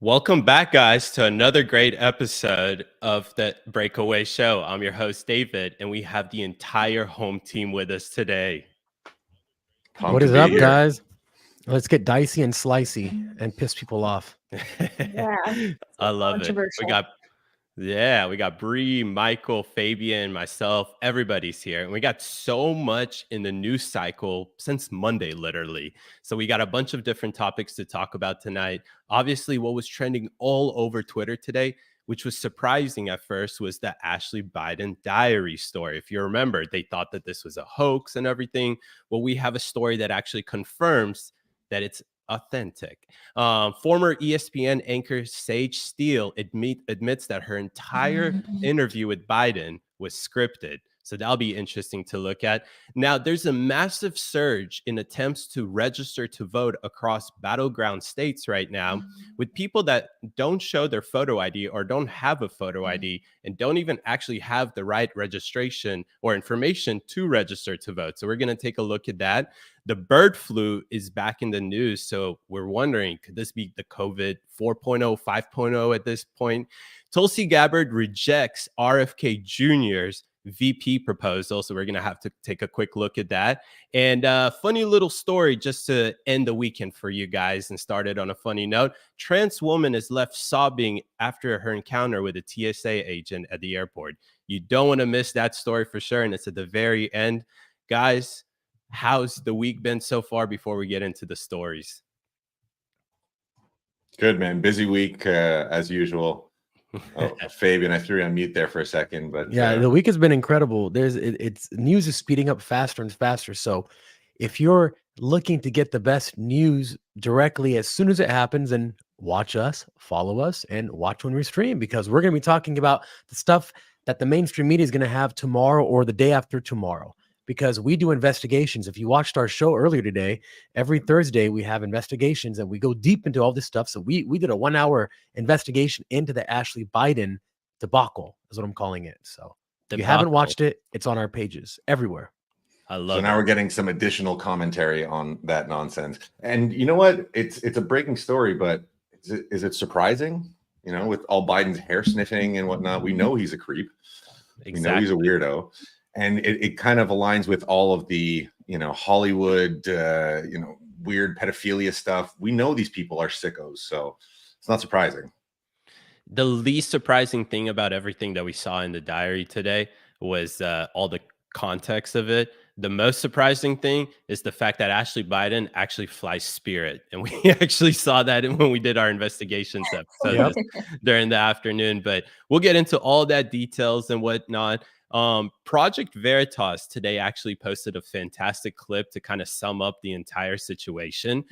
Welcome back, guys, to another great episode of the Breakaway Show. I'm your host, David, and we have the entire home team with us today. Pumped What to is be up, here. guys? Let's get dicey and slicey and piss people off. Yeah, I love it. controversial. We got Bree, Michael, Fabian, myself, everybody's here. And we got so much in the news cycle since Monday, literally. So we got a bunch of different topics to talk about tonight. Obviously, what was trending all over Twitter today, which was surprising at first, was the Ashley Biden diary story. If you remember, they thought that this was a hoax and everything. Well, we have a story that actually confirms that it's authentic. Former ESPN anchor Sage Steele admits that her entire interview with Biden was scripted. So that'll be interesting to look at. Now, there's a massive surge in attempts to register to vote across battleground states right now, with people that don't show their photo ID or don't have a photo ID and don't even actually have the right registration or information to register to vote. So we're going to take a look at that. The bird flu is back in the news. So we're wondering, could this be the COVID 4.0, 5.0 at this point? Tulsi Gabbard rejects RFK Jr.'s VP proposal. So we're going to have to take a quick look at that. And funny little story just to end the weekend for you guys and start it on a funny note. Trans woman is left sobbing after her encounter with a TSA agent at the airport. You don't want to miss that story for sure. And it's at the very end. Guys, how's the week been so far before we get into the stories? Good, man. Busy week as usual. Oh, Fabian, I threw you on mute there for a second, but yeah, the week has been incredible. It's news is speeding up faster and faster. So if you're looking to get the best news directly as soon as it happens, then watch us, follow us, and watch when we stream, because we're going to be talking about the stuff that the mainstream media is going to have tomorrow or the day after tomorrow, because we do investigations. If you watched our show earlier today, every Thursday we have investigations and we go deep into all this stuff. So we did a 1 hour investigation into the Ashley Biden debacle, is what I'm calling it. So if you haven't watched it, it's on our pages everywhere. I love it. So now we're getting some additional commentary on that nonsense. And you know what? It's a breaking story, but is it surprising? You know, with all Biden's hair sniffing and whatnot, we know he's a creep. Exactly. We know he's a weirdo. And it kind of aligns with all of the, Hollywood, weird pedophilia stuff. We know these people are sickos, so it's not surprising. The least surprising thing about everything that we saw in the diary today was all the context of it. The most surprising thing is the fact that Ashley Biden actually flies Spirit. And we actually saw that when we did our investigations episode during the afternoon. But we'll get into all that details and whatnot. Project Veritas today actually posted a fantastic clip to kind of sum up the entire situation.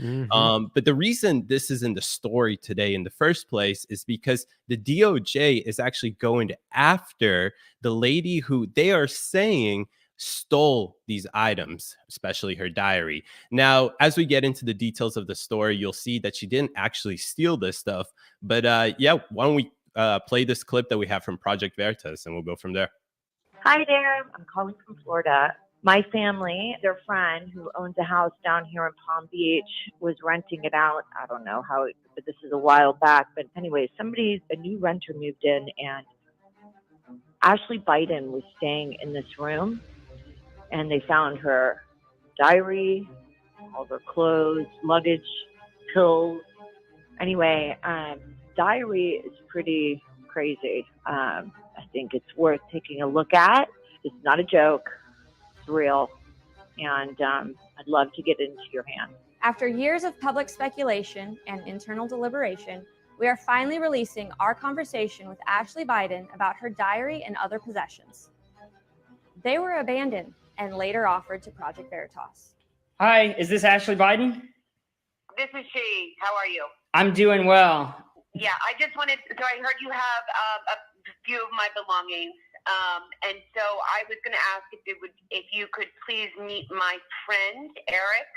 But the reason this is in the story today in the first place is because the DOJ is actually going after the lady who they are saying stole these items, especially her diary. Now, as we get into the details of the story, you'll see that she didn't actually steal this stuff. But why don't we play this clip that we have from Project Veritas, and we'll go from there. Hi there. I'm calling from Florida. My family, their friend who owns a house down here in Palm Beach, was renting it out. I don't know how, but this is a while back. But anyway, a new renter moved in, and Ashley Biden was staying in this room, and they found her diary, all her clothes, luggage, pills. Anyway, diary is pretty crazy. I think it's worth taking a look at. It's not a joke. It's real. And I'd love to get it into your hands. After years of public speculation and internal deliberation, we are finally releasing our conversation with Ashley Biden about her diary and other possessions. They were abandoned and later offered to Project Veritas. Hi, is this Ashley Biden? This is she. How are you? I'm doing well. Yeah, I just wanted, so I heard you have a few of my belongings. And so I was going to ask if you could please meet my friend, Eric,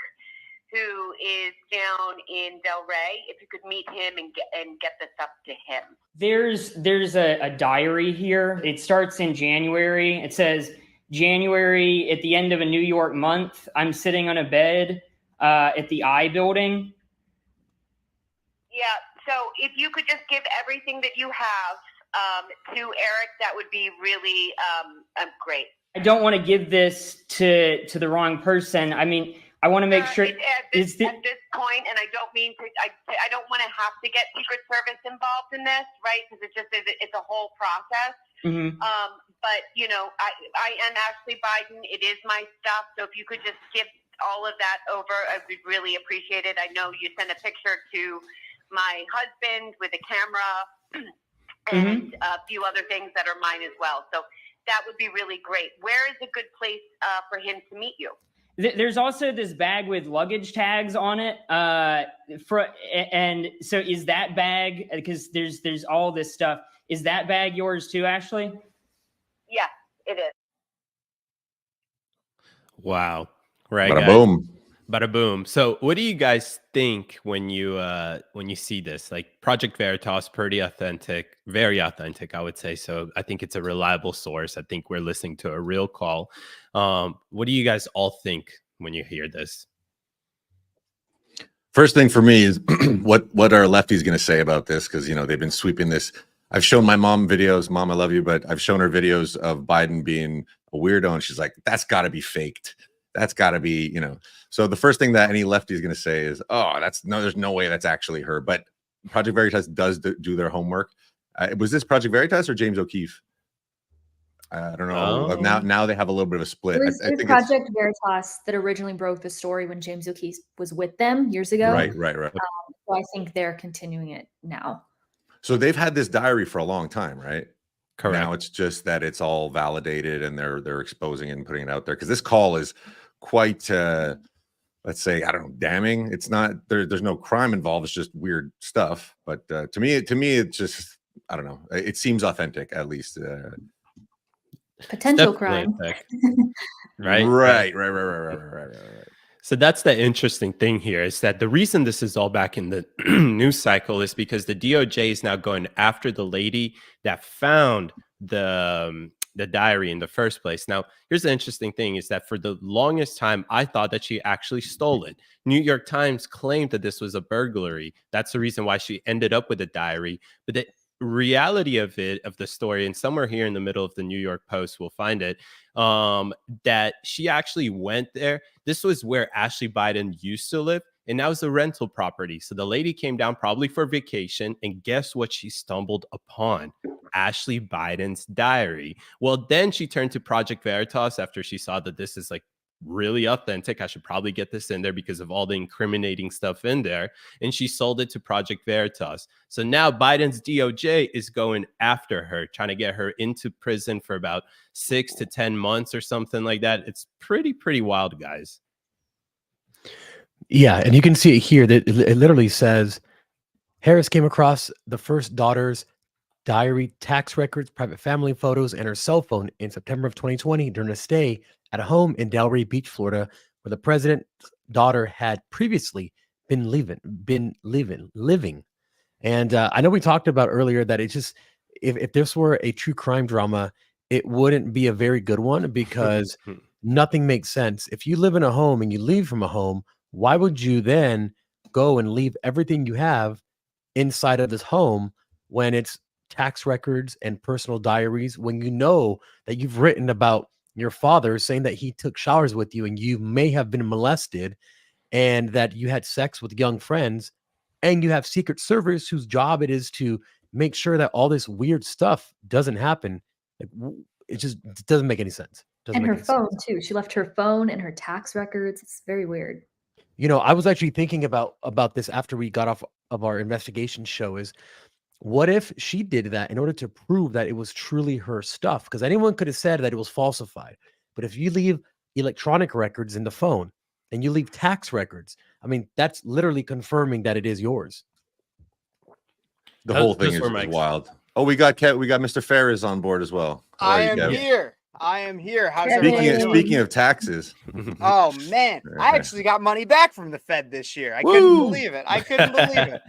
who is down in Del Rey. If you could meet him and get this up to him. There's a diary here. It starts in January. It says, January at the end of a New York month. I'm sitting on a bed at the I building. Yeah, So if you could just give everything that you have to Eric, that would be really great. I don't want to give this to the wrong person. I mean, I want to make sure at this point, and I don't mean to. I don't want to have to get Secret Service involved in this, right? Because it's a whole process. Mm-hmm. But you know, I am Ashley Biden. It is my stuff. So if you could just give all of that over, I would really appreciate it. I know you sent a picture to my husband with a camera and a few other things that are mine as well. So that would be really great. Where is a good place for him to meet you? There's also this bag with luggage tags on it. And so is that bag, because there's all this stuff, is that bag yours too, Ashley? Yes, it is. Wow. Right. Bada guys? boom. Bada boom. So what do you guys think when you see this? Like Project Veritas, pretty authentic, very authentic, I would say. So I think it's a reliable source. I think we're listening to a real call. What do you guys all think when you hear this? First thing for me is what are lefties going to say about this? Because, you know, they've been sweeping this. I've shown my mom videos. Mom, I love you, but I've shown her videos of Biden being a weirdo. And she's like, that's got to be faked. That's got to be, you know. So the first thing that any lefty is going to say is, oh, there's no way that's actually her. But Project Veritas does do their homework. Was this Project Veritas or James O'Keefe? I don't know. Oh. Now they have a little bit of a split. It was Project Veritas that originally broke the story when James O'Keefe was with them years ago. Right. So I think they're continuing it now. So they've had this diary for a long time, right? Correct. Now it's just that it's all validated and they're exposing it and putting it out there, because this call is quite let's say, I don't know, damning. It's not there's no crime involved, it's just weird stuff. But to me it's just, I don't know, it seems authentic, at least. Potential crime. Right. Right. So that's the interesting thing here, is that the reason this is all back in the news cycle is because the DOJ is now going after the lady that found the diary in the first place. Now, here's the interesting thing, is that for the longest time, I thought that she actually stole it. New York Times claimed that this was a burglary. That's the reason why she ended up with a diary. But the reality of the story, and somewhere here in the middle of the New York Post we'll find it, that she actually went there. This was where Ashley Biden used to live, and that was a rental property. So the lady came down probably for vacation, and guess what she stumbled upon? Ashley Biden's diary. Well, then she turned to Project Veritas after she saw that this is like really authentic. I should probably get this in there because of all the incriminating stuff in there. And she sold it to Project Veritas. So now Biden's DOJ is going after her, trying to get her into prison for about 6 to 10 months or something like that. It's pretty wild, guys. Yeah, and you can see it here that it literally says Harris came across the first daughter's diary, tax records, private family photos, and her cell phone in September of 2020 during a stay at a home in Delray Beach, Florida, where the president's daughter had previously been living. And I know we talked about earlier that it's just, if this were a true crime drama, it wouldn't be a very good one, because nothing makes sense. If you live in a home and you leave from a home, why would you then go and leave everything you have inside of this home when it's tax records and personal diaries, when you know that you've written about your father saying that he took showers with you and you may have been molested, and that you had sex with young friends, and you have Secret Service whose job it is to make sure that all this weird stuff doesn't happen? It just doesn't make any sense. And her phone too. She left her phone and her tax records. It's very weird. You know, I was actually thinking about this after we got off of our investigation show, is what if she did that in order to prove that it was truly her stuff? Because anyone could have said that it was falsified. But if you leave electronic records in the phone and you leave tax records, I mean, that's literally confirming that it is yours. The whole thing is wild. Oh, we got Mr. Ferris on board as well. I am here. How's everyone? Speaking of taxes. Oh man, I actually got money back from the Fed this year. I couldn't believe it.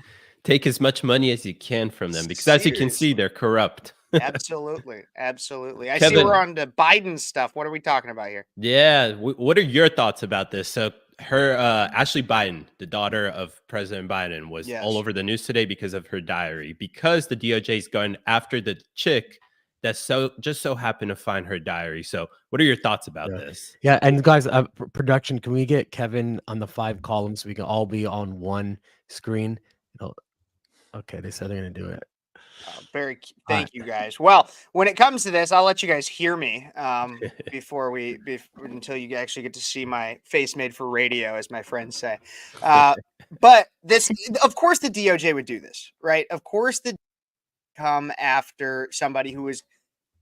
Take as much money as you can from them, because as you can see, they're corrupt. Absolutely. I see we're on to Biden stuff. What are we talking about here? Yeah. What are your thoughts about this? So her Ashley Biden, the daughter of President Biden, was Yes. all over the news today because of her diary, because the DOJ is going after the chick that just so happened to find her diary. So what are your thoughts about this? Yeah, and guys, production, can we get Kevin on the 5 columns so we can all be on one screen? Okay, they said they're gonna do it. Thank you guys. Well, when it comes to this, I'll let you guys hear me until you actually get to see my face made for radio, as my friends say. But this, of course, the DOJ would do this, right? Of course, the come after somebody who is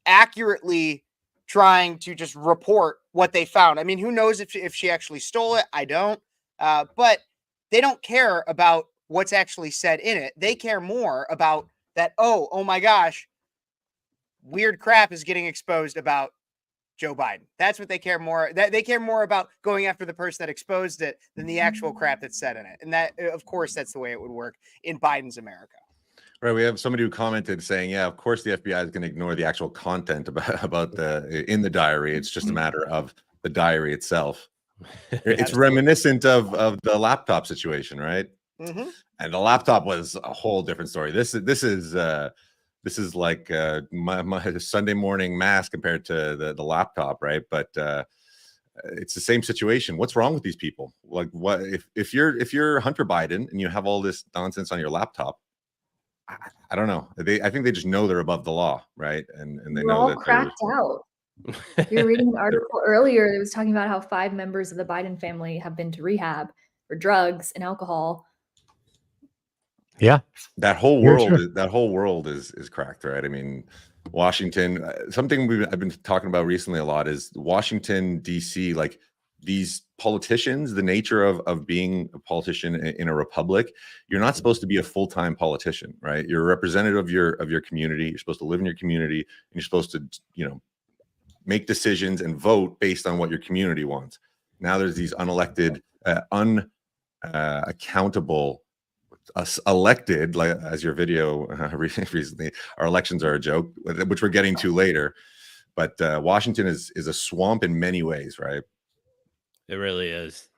accurately trying to just report what they found. I mean, who knows if she actually stole it? I don't. But they don't care about what's actually said in it. They care more about that, oh my gosh, weird crap is getting exposed about Joe Biden. That's what they care more. They care more about going after the person that exposed it than the actual crap that's said in it. And that, of course, that's the way it would work in Biden's America. Right. We have somebody who commented saying, yeah, of course the FBI is going to ignore the actual content about in the diary. It's just a matter of the diary itself. It's reminiscent of the laptop situation, right? Mm-hmm. And the laptop was a whole different story. This is like my Sunday morning mass compared to the laptop, right? But it's the same situation. What's wrong with these people? Like, what if you're Hunter Biden and you have all this nonsense on your laptop? I don't know. I think they just know they're above the law, right? And they We're know all that cracked out. You were reading an article earlier that was talking about how 5 members of the Biden family have been to rehab for drugs and alcohol. Yeah, that whole Yeah, world sure. that whole world is cracked, right? I mean, Washington, something I've been talking about recently a lot is Washington DC, like these politicians, the nature of being a politician in a republic. You're not supposed to be a full-time politician, right? You're a representative of your community. You're supposed to live in your community, and you're supposed to, make decisions and vote based on what your community wants. Now there's these unelected, unaccountable, us elected, like as your video recently, our elections are a joke, which we're getting to later. But Washington is a swamp in many ways, right? It really is.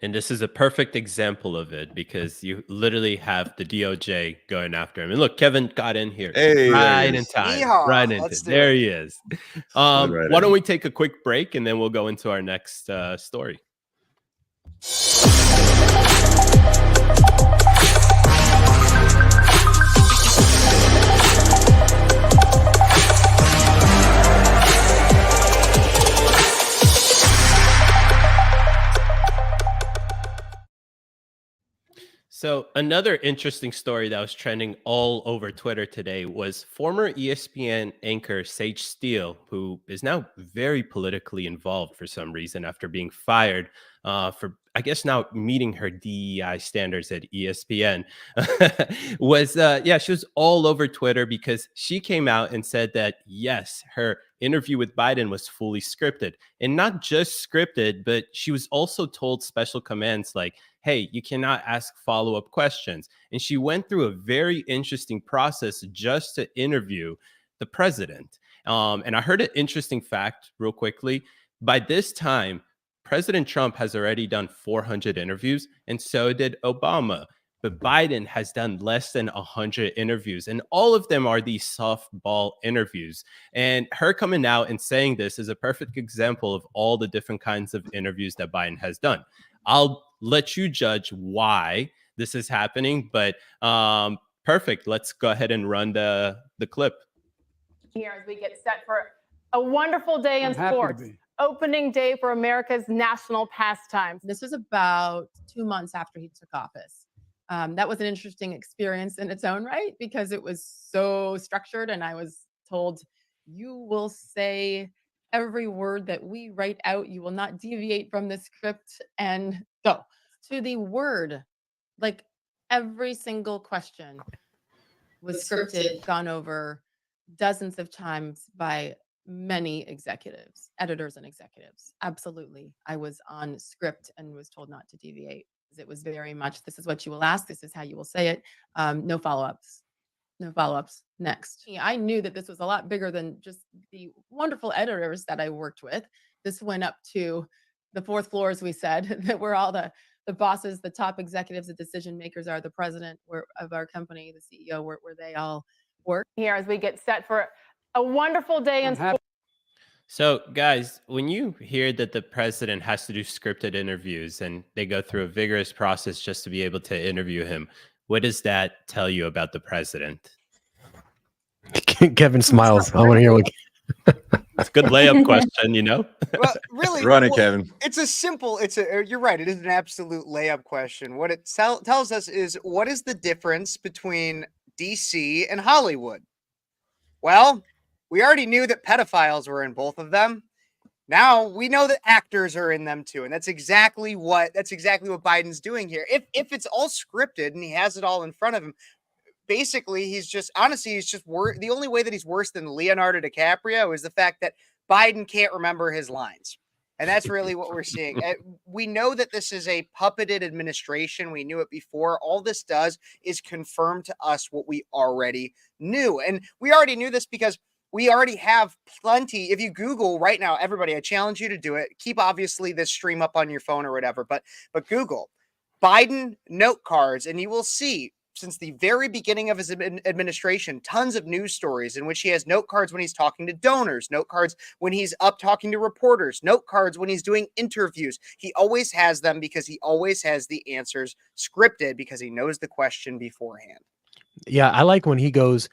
And this is a perfect example of it, because you literally have the DOJ going after him. And look, Kevin got in here Hey, right in is. time. Yeehaw. Right into Let's do there it. he is. Right Why in. don't we take a quick break and then we'll go into our next story. So another interesting story that was trending all over Twitter today was former ESPN anchor Sage Steele, who is now very politically involved for some reason after being fired for, I guess, now meeting her DEI standards at ESPN. She was all over Twitter because she came out and said that, yes, her interview with Biden was fully scripted, and not just scripted, but she was also told special commands like, hey, you cannot ask follow-up questions. And she went through a very interesting process just to interview the president. And I heard an interesting fact real quickly. By this time, President Trump has already done 400 interviews, and so did Obama. But Biden has done less than 100 interviews, and all of them are these softball interviews. And her coming out and saying this is a perfect example of all the different kinds of interviews that Biden has done. I'll let you judge why this is happening, but perfect. Let's go ahead and run the clip. Here as we get set for a wonderful day in sports. Opening day for America's national pastimes. This was about 2 months after he took office. That was an interesting experience in its own right, because it was so structured, and I was told, you will say every word that we write out. You will not deviate from the script, and go to the word. Like every single question was scripted, gone over dozens of times by many executives, editors and executives. Absolutely. I was on script and was told not to deviate. It was very much, this is what you will ask. This is how you will say it. No follow-ups. No follow-ups. Next. I knew that this was a lot bigger than just the wonderful editors that I worked with. This went up to the fourth floor, as we said, that we're all the bosses, the top executives, the decision makers are the president of our company, the CEO, where they all work. Here as we get set for a wonderful day in sports. So, guys, when you hear that the president has to do scripted interviews and they go through a vigorous process just to be able to interview him, what does that tell you about the president? Kevin smiles. I want to hear what. It's a good layup question, you know? Well, really, Run it, Kevin. it's a simple. You're right. It is an absolute layup question. What it tells us is, what is the difference between DC and Hollywood? Well, we already knew that pedophiles were in both of them. Now we know that actors are in them too, and that's exactly what Biden's doing here. If it's all scripted and he has it all in front of him, basically he's just the only way that he's worse than Leonardo DiCaprio is the fact that Biden can't remember his lines. And that's really what we're seeing. We know that this is a puppeted administration. We knew it before. All this does is confirm to us what we already knew. And we already knew this because we already have plenty. If you Google right now, everybody, I challenge you to do it. Keep obviously this stream up on your phone or whatever, but Google Biden note cards and you will see, since the very beginning of his administration, tons of news stories in which he has note cards when he's talking to donors, note cards when he's up talking to reporters, note cards when he's doing interviews. He always has them because he always has the answers scripted because he knows the question beforehand. Yeah, I like when he goes,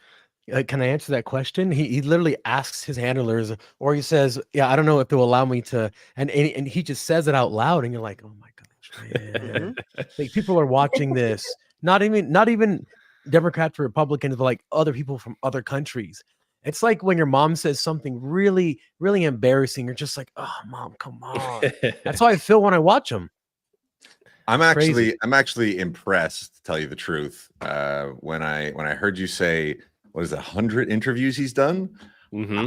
can I answer that question? He literally asks his handlers, or he says, yeah, I don't know if they'll allow me to, and he just says it out loud, and you're like, oh my gosh, man. Like, people are watching this. Not even Democrats or Republicans, but like other people from other countries. It's like when your mom says something really, really embarrassing. You're just like, oh, mom, come on. That's how I feel when I watch them. I'm actually impressed, to tell you the truth. When I heard you say, what is it, 100 interviews he's done? Mm-hmm.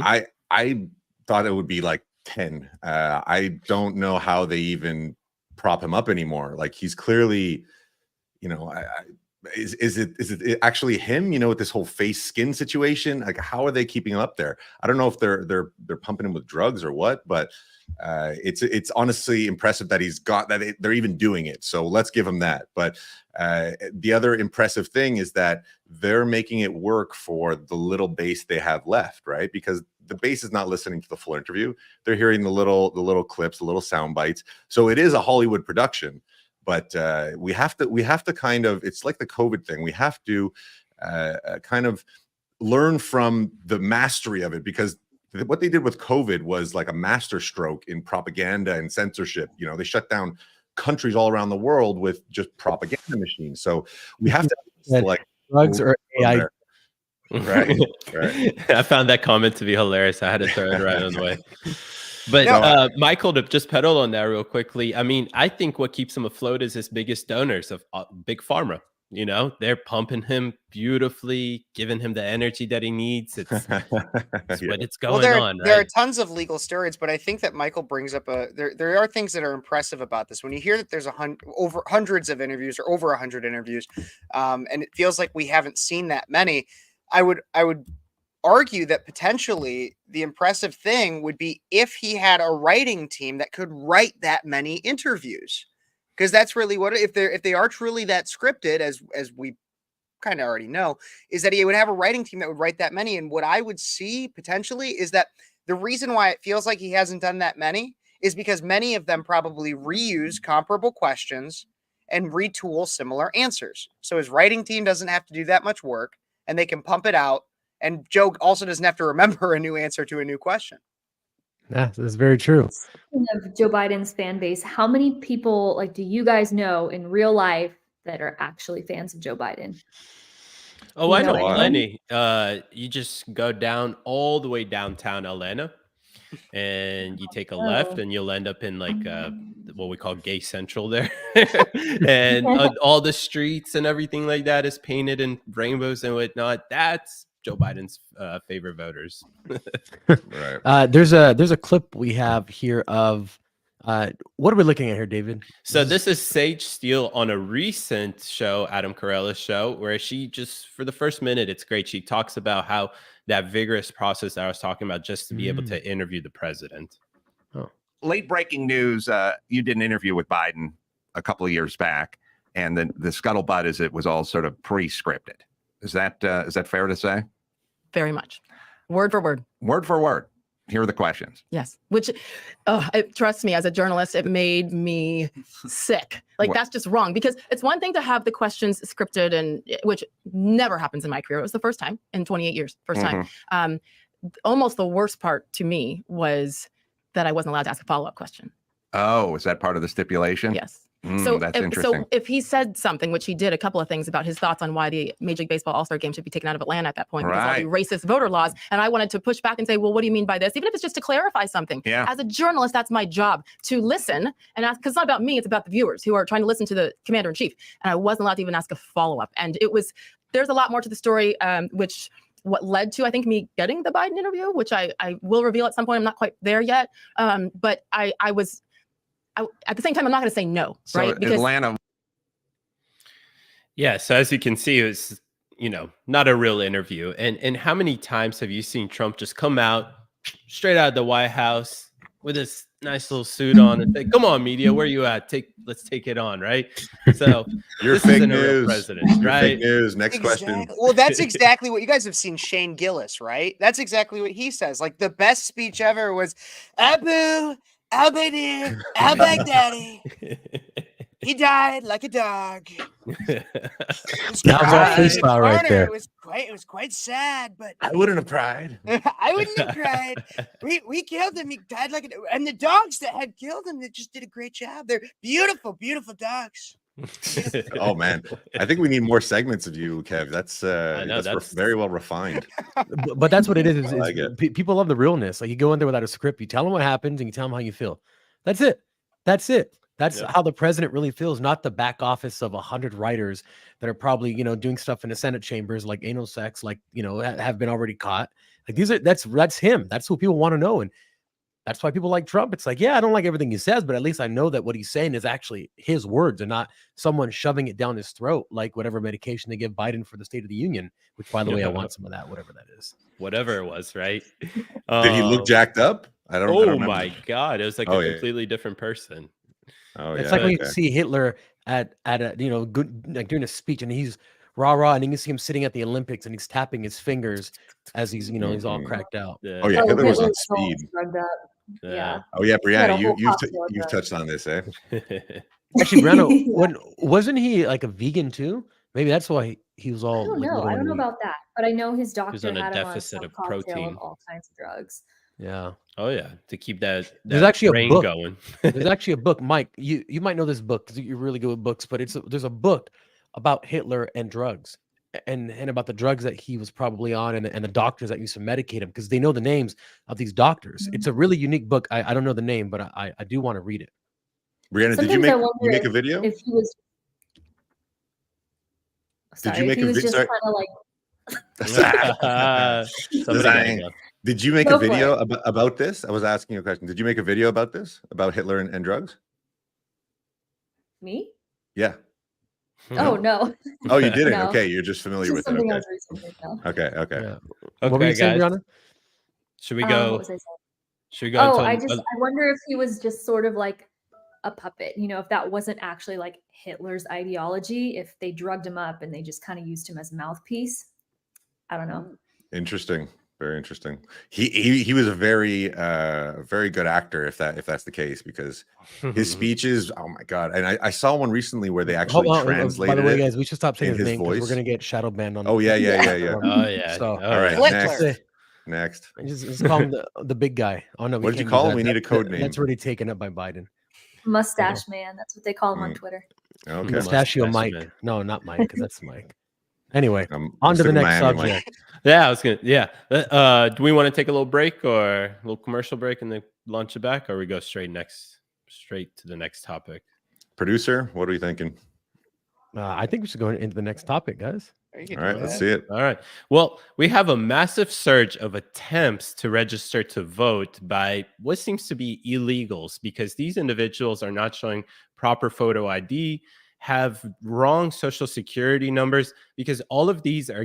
I thought it would be like 10. I don't know how they even prop him up anymore. Like, he's clearly, you know, is it actually him, you know, with this whole face skin situation? Like, how are they keeping him up there? I don't know if they're pumping him with drugs or what, but it's honestly impressive that he's got that. They're even doing it. So let's give him that. But the other impressive thing is that they're making it work for the little base they have left, right? Because the base is not listening to the full interview. They're hearing the little clips, the little sound bites. So it is a Hollywood production. But we have to kind of, it's like the COVID thing. We have to kind of learn from the mastery of it, because what they did with COVID was like a master stroke in propaganda and censorship. You know, they shut down countries all around the world with just propaganda machines. So we have to like drugs or AI. Right. I found that comment to be hilarious. I had to throw it right on the way. But Michael, to just pedal on that real quickly, I mean, I think what keeps him afloat is his biggest donors of Big Pharma. You know, they're pumping him beautifully, giving him the energy that he needs. It's what it's going on. Right? There are tons of legal steroids, but I think that Michael brings up there are things that are impressive about this. When you hear that there's over hundreds of interviews or over 100 interviews, and it feels like we haven't seen that many, I would argue that potentially the impressive thing would be if he had a writing team that could write that many interviews, because that's really what, if they are truly that scripted, as we kind of already know, is that he would have a writing team that would write that many. And what I would see potentially is that the reason why it feels like he hasn't done that many is because many of them probably reuse comparable questions and retool similar answers. So his writing team doesn't have to do that much work, and they can pump it out. And Joe also doesn't have to remember a new answer to a new question. Yeah, that's very true. Speaking of Joe Biden's fan base, how many people do you guys know in real life that are actually fans of Joe Biden? Oh, I know plenty. You just go down all the way downtown Atlanta, and you take a left, and you'll end up in like what we call Gay Central there, and all the streets and everything like that is painted in rainbows and whatnot. That's Joe Biden's favorite voters. Right. There's a clip we have here of what are we looking at here, David? So this is Sage Steele on a recent show, Adam Carolla's show, where she just, for the first minute, it's great. She talks about how that vigorous process that I was talking about just to be able to interview the president. Oh, late breaking news. You did an interview with Biden a couple of years back, and the scuttlebutt is it was all sort of pre-scripted. Is that fair to say? Very much. Word for word. Word for word. Here are the questions. Yes. Which, trust me, as a journalist, it made me sick. Like, that's just wrong, because it's one thing to have the questions scripted, and which never happens in my career. It was the first time in 28 years, first time. Almost the worst part to me was that I wasn't allowed to ask a follow-up question. Oh, is that part of the stipulation? Yes. That's interesting. So if he said something, which he did, a couple of things about his thoughts on why the Major League Baseball All-Star Game should be taken out of Atlanta at that point because of the racist voter laws, and I wanted to push back and say, well, what do you mean by this? Even if it's just to clarify something. Yeah. As a journalist, that's my job, to listen and ask, because it's not about me, it's about the viewers who are trying to listen to the commander-in-chief. And I wasn't allowed to even ask a follow-up. And there's a lot more to the story, which what led to, I think, me getting the Biden interview, which I will reveal at some point. I'm not quite there yet. But I was at the same time, I'm not going to say no, So right? Because Atlanta. Yeah. So as you can see, it's, not a real interview. And how many times have you seen Trump just come out straight out of the White House with this nice little suit on and say, come on, media, where you at? Let's take it on, right? So You're this fake isn't a real news. president, You're right? fake news. Next question. Well, that's exactly what you guys have seen Shane Gillis, right? That's exactly what he says. Like, the best speech ever was Abu al-Baghdadi, al-Baghdadi. He died like a dog. That was our freestyle right there. It was quite sad, but I wouldn't have cried. I wouldn't have cried. We killed him. He died like and the dogs that had killed him, they just did a great job. They're beautiful, beautiful dogs. Oh man, I think we need more segments of you, Kev. That's very well refined. But that's what it is. I like it. People love the realness. Like, you go in there without a script, you tell them what happens, and you tell them how you feel. That's it. That's how the president really feels, not the back office of 100 writers that are probably, doing stuff in the Senate chambers, like anal sex, like, have been already caught. Like, that's him. That's who people want to know. And that's why people like Trump. It's like, yeah, I don't like everything he says, but at least I know that what he's saying is actually his words and not someone shoving it down his throat, like whatever medication they give Biden for the State of the Union, which, by the way, I want some of that, whatever that is. Whatever it was, right? Did he look jacked up? I don't remember. My God. It was like a completely different person. Oh, it's like when you see Hitler at a good, like, doing a speech, and he's rah, and you can see him sitting at the Olympics and he's tapping his fingers as he's he's all cracked out. Yeah. Oh yeah, Hitler was on speed. Yeah. Oh yeah, Brianna, you've touched on this, eh? Actually, Brianna, wasn't he like a vegan too? Maybe that's why he was all. I don't know about that, but I know his doctor He was on a had him on deficit some of cocktail protein. of all kinds of drugs. Yeah. Oh yeah, to keep that There's actually a brain book going. There's actually a book, Mike. You might know this book because you're really good with books. But there's a book about Hitler and drugs, and about the drugs that he was probably on, and the doctors that used to medicate him, because they know the names of these doctors. It's a really unique book. I don't know the name, but I do want to read it. Brianna, did you make a video? If he was, Did you make a video? Kind of like. Did you make a video about this? I was asking you a question. Did you make a video about this, about Hitler and drugs? Me? Yeah. Oh no. Oh, you didn't. No. Okay, you're just familiar with it. Something Okay. else recently, no. Okay. Yeah. Okay, What were you saying, guys. Brianna? Should we go? What was I saying? Should we go? I wonder if he was just sort of like a puppet. If that wasn't actually like Hitler's ideology, if they drugged him up and they just kind of used him as a mouthpiece. I don't know. Interesting. Very interesting. He was a very very good actor if that's the case, because his speeches, oh my God. And I saw one recently where they actually translated By the way, it guys, we should stop saying his name because voice. we're gonna get shadow banned on. Oh yeah. Oh yeah. So, Oh, all right, yeah. next. Just call him the big guy. Oh no, What did you call him? We need a code name. That's already taken up by Biden. Mustache man. That's what they call him on Twitter. Okay. Mustachio Mike. Man. No, not Mike, because that's Mike. Anyway, I'm on to the sticking next Miami, subject. Yeah, I was gonna. Yeah. Do we want to take a little break or a little commercial break and then launch it back, or we go straight to the next topic? Producer, what are we thinking? I think we should go into the next topic, guys. All right, let's see it. All right. Well, we have a massive surge of attempts to register to vote by what seems to be illegals, because these individuals are not showing proper photo ID, have wrong social security numbers, because all of these are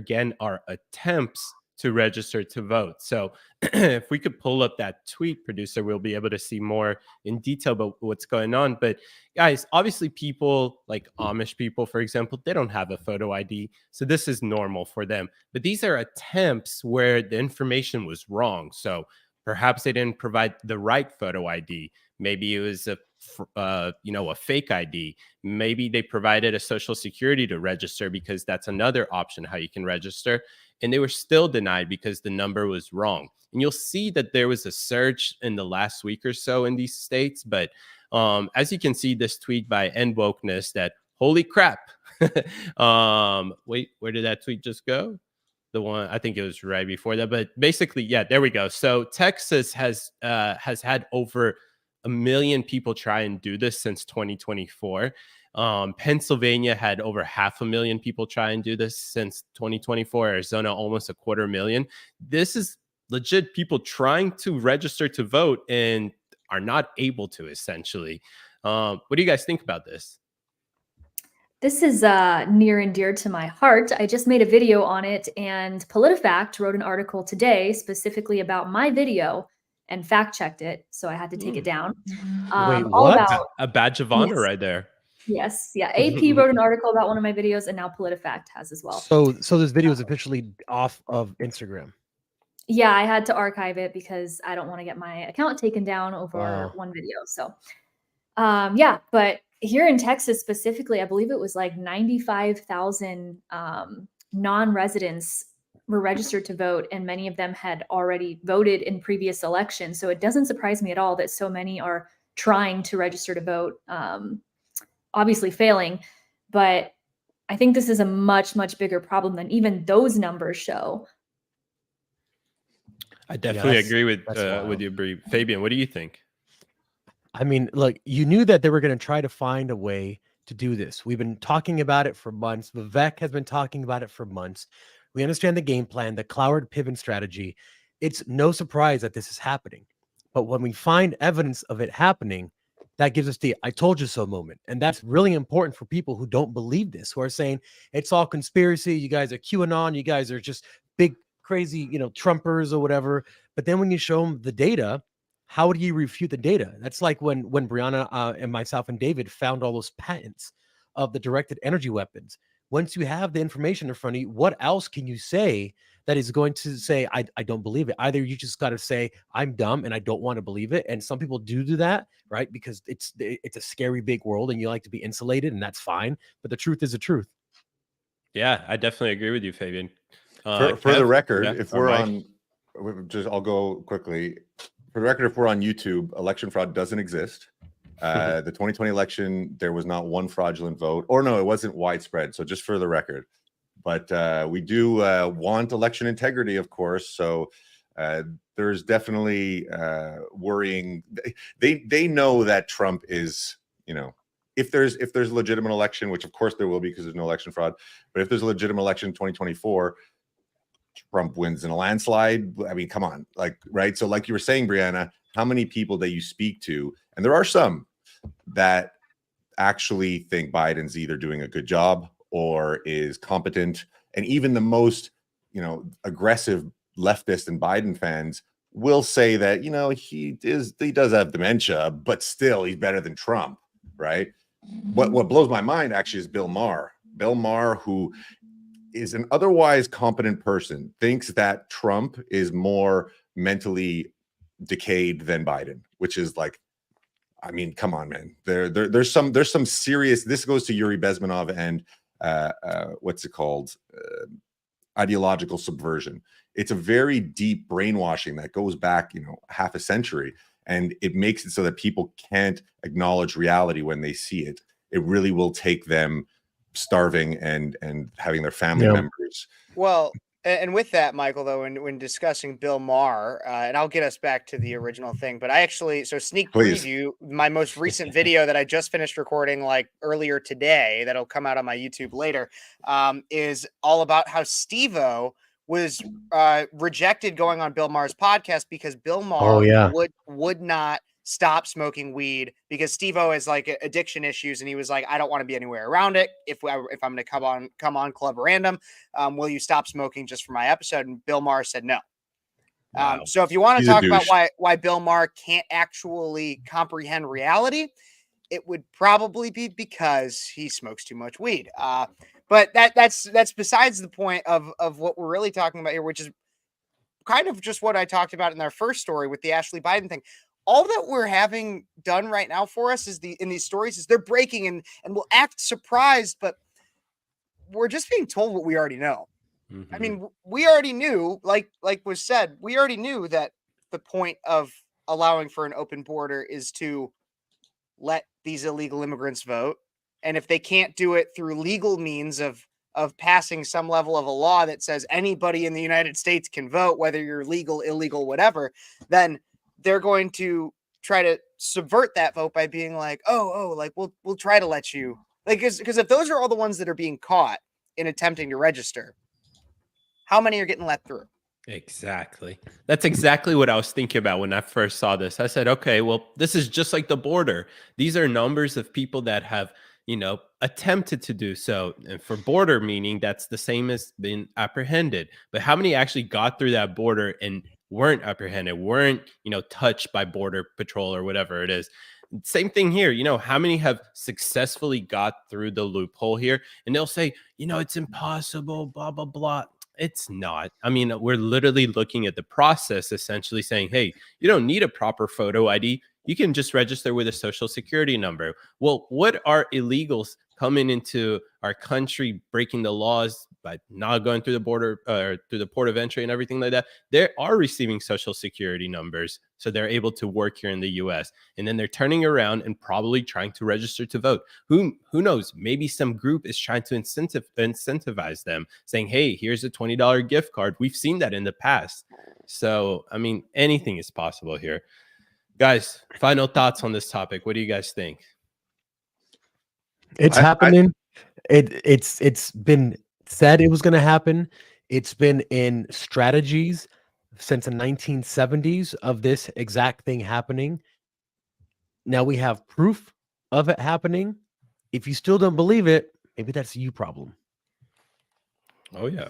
attempts to register to vote. So if we could pull up that tweet, producer, we'll be able to see more in detail about what's going on. But guys, obviously people like Amish people, for example, they don't have a photo ID. So this is normal for them. But these are attempts where the information was wrong. So perhaps they didn't provide the right photo ID. Maybe it was a fake ID. Maybe they provided a social security to register, because that's another option how you can register. And they were still denied because the number was wrong. And you'll see that there was a surge in the last week or so in these states. But as you can see, this tweet by End Wokeness that, holy crap. Wait, where did that tweet just go? The one, I think it was right before that. But basically, yeah, there we go. So Texas has had over 1 million people try and do this since 2024. Pennsylvania had over 500,000 people try and do this since 2024. Arizona, almost 250,000. This is legit people trying to register to vote and are not able to, essentially. What do you guys think about this? This is near and dear to my heart. I just made a video on it, and PolitiFact wrote an article today specifically about my video and fact checked it. So I had to take it down. Wait, all what? about A badge of honor Yes. right there. Yes, yeah. AP wrote an article about one of my videos, and now PolitiFact has as well. So this video is officially off of Instagram. Yeah, I had to archive it because I don't want to get my account taken down over Wow. one video. So, yeah, but here in Texas specifically, I believe it was like 95,000 non-residents were registered to vote, and many of them had already voted in previous elections. So it doesn't surprise me at all that so many are trying to register to vote, obviously failing. But I think this is a much, much bigger problem than even those numbers show. I definitely that's- agree with wild. you, Bree. Fabian, what do you think? I mean, look, you knew that they were going to try to find a way to do this. We've been talking about it for months. Vivek has been talking about it for months. We understand the game plan, the Cloward pivot strategy. It's no surprise that this is happening. But when we find evidence of it happening, that gives us the I told you so moment. And that's really important for people who don't believe this, who are saying it's all conspiracy. You guys are QAnon. You guys are just big, crazy, Trumpers or whatever. But then when you show them the data, how do you refute the data? That's like when Brianna and myself and David found all those patents of the directed energy weapons. Once you have the information in front of you, what else can you say that is going to say, I don't believe it? Either you just got to say, I'm dumb and I don't want to believe it. And some people do that, right? Because it's a scary big world and you like to be insulated, and that's fine. But the truth is the truth. Yeah, I definitely agree with you, Fabian. For the Kev? record, Yeah, if or we're Mike? I'll go quickly. For the record, if we're on YouTube, election fraud doesn't exist. The 2020 election, there was not one fraudulent vote, or no, it wasn't widespread. So just for the record, but we do want election integrity, of course. So there's definitely worrying. They know that Trump is, if there's a legitimate election, which of course there will be because there's no election fraud, but if there's a legitimate election in 2024, Trump wins in a landslide. I mean, come on, right? So like you were saying, Brianna, how many people that you speak to, and there are some that actually think Biden's either doing a good job or is competent. And even the most, aggressive leftist and Biden fans will say that, he does have dementia, but still he's better than Trump, right? What blows my mind actually is Bill Maher. Bill Maher, who is an otherwise competent person, thinks that Trump is more mentally decayed than Biden, which is like, I mean, come on, man. There's some serious. This goes to Yuri Bezmenov and what's it called? Ideological subversion. It's a very deep brainwashing that goes back, half a century, and it makes it so that people can't acknowledge reality when they see it. It really will take them starving and having their family members. Well, and with that, Michael, though, when discussing Bill Maher, and I'll get us back to the original thing, but I actually, sneak preview, my most recent video that I just finished recording like earlier today, that'll come out on my YouTube later, is all about how Steve-O was rejected going on Bill Maher's podcast because Bill Maher would not stop smoking weed because Steve-O has like addiction issues, and he was like, I don't want to be anywhere around it. If I'm going to come on Club Random, will you stop smoking just for my episode? And Bill Maher said no. Wow. So if you want to He's a talk about douche. why Bill Maher can't actually comprehend reality, it would probably be because he smokes too much weed. But that's besides the point of what we're really talking about here, which is kind of just what I talked about in our first story with the Ashley Biden thing. All that we're having done right now for us is in these stories is they're breaking and we'll act surprised, but we're just being told what we already know. I mean, we already knew, like was said, we already knew that the point of allowing for an open border is to let these illegal immigrants vote. And if they can't do it through legal means of passing some level of a law that says anybody in the United States can vote, whether you're legal, illegal, whatever, then they're going to try to subvert that vote by being like, like we'll try to let you, like, because if those are all the ones that are being caught in attempting to register, how many are getting let through? Exactly. That's exactly what I was thinking about when I first saw this. I said, okay, well, this is just like the border. These are numbers of people that have, attempted to do so. And for border, meaning that's the same as been apprehended. But how many actually got through that border and weren't apprehended, weren't, touched by border patrol or whatever it is? Same thing here. How many have successfully got through the loophole here? And they'll say, it's impossible, blah, blah, blah. It's not. I mean, we're literally looking at the process, essentially saying, hey, you don't need a proper photo ID. You can just register with a social security number. Well, what are illegals coming into our country, breaking the laws by not going through the border or through the port of entry and everything like that? They are receiving social security numbers, so they're able to work here in the US. And then they're turning around and probably trying to register to vote. Who knows? Maybe some group is trying to incentivize them, saying, hey, here's a $20 gift card. We've seen that in the past. So, I mean, anything is possible here. Guys, final thoughts on this topic. What do you guys think? It's happening. It's been said it was going to happen. It's been in strategies since the 1970s of this exact thing happening. Now we have proof of it happening. If you still don't believe it, maybe that's a you problem. Oh yeah.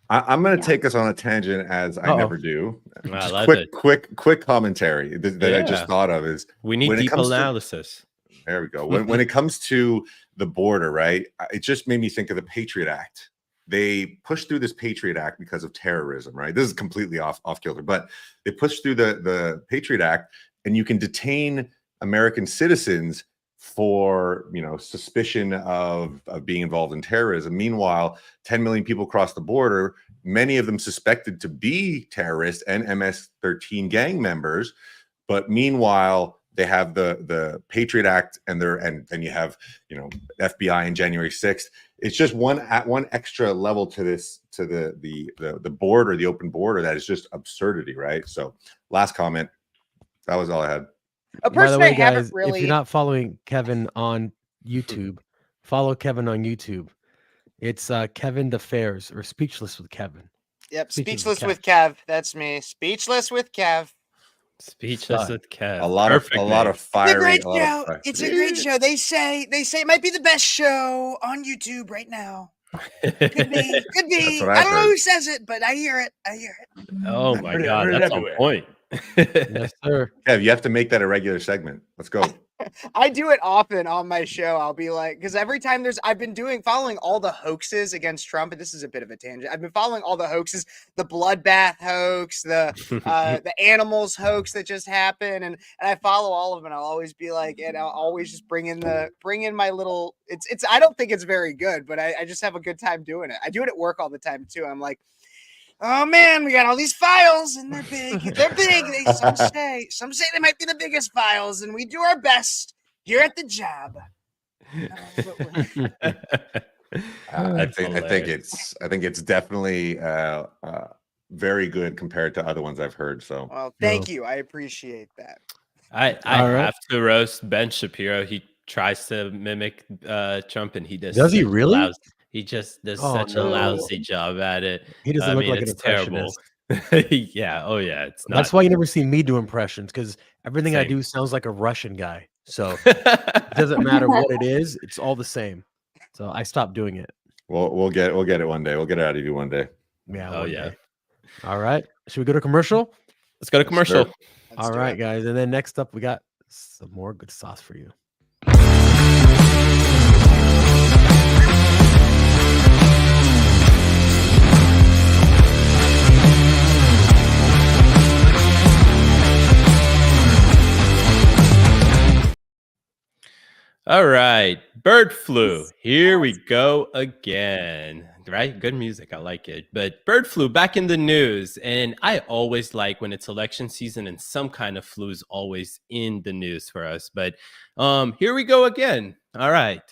I'm going to take us on a tangent, as I never do. I Just love quick commentary that I just thought of is we need deep analysis. There we go. When it comes to the border, right? It just made me think of the Patriot Act. They pushed through this Patriot Act because of terrorism, right? This is completely off kilter, but they pushed through the Patriot Act, and you can detain American citizens for suspicion of being involved in terrorism. Meanwhile, 10 million people cross the border, many of them suspected to be terrorists and MS-13 gang members. But meanwhile, they have the Patriot Act, and then you have FBI and January 6th. It's just one extra level to this, to the border, the open border, that is just absurdity, right? So last comment. That was all I had. By the way, guys, if you're not following Kevin on YouTube, follow Kevin on YouTube. It's Kevin the Fairs, or Speechless with Kevin. Yep, Speechless with Kev. That's me. Speechless with Kev. Speechless with Kev. A lot of fiery. It's a great show. They say it might be the best show on YouTube right now. Could be. I don't know who says it, but I hear it. Oh my God, that's on point. Yes, sir. Kev, you have to make that a regular segment. Let's go. I do it often on my show. I'll be like, because every time I've been following all the hoaxes against Trump, and this is a bit of a tangent. I've been following all the hoaxes, the bloodbath hoax, the animals hoax that just happened, and I follow all of them. And I'll always be like, and I'll always just bring in my little. It's. I don't think it's very good, but I just have a good time doing it. I do it at work all the time too. I'm like, oh man, we got all these files and they're big. Some say they might be the biggest files, and we do our best here at the job. I think it's definitely very good compared to other ones I've heard. So well, thank you. I appreciate that. I have to roast Ben Shapiro. He tries to mimic Trump, and he does. Does he really? He just does such a lousy job at it. He doesn't look like an it's terrible. impressionist. Yeah. Oh, yeah. It's not. That's why you never see me do impressions, because Everything I Same. do sounds like a Russian guy. So it doesn't matter what it is, it's all the same. So I stopped doing it. We'll get it one day. We'll get it out of you one day. Yeah, Oh one yeah. day. All right. Should we go to commercial? Let's go to commercial. Let's All right, guys. And then next up, we got some more good sauce for you. All right, bird flu. Here we go again. Right? Good music. I like it. But bird flu back in the news. And I always like when it's election season and some kind of flu is always in the news for us. But here we go again. All right.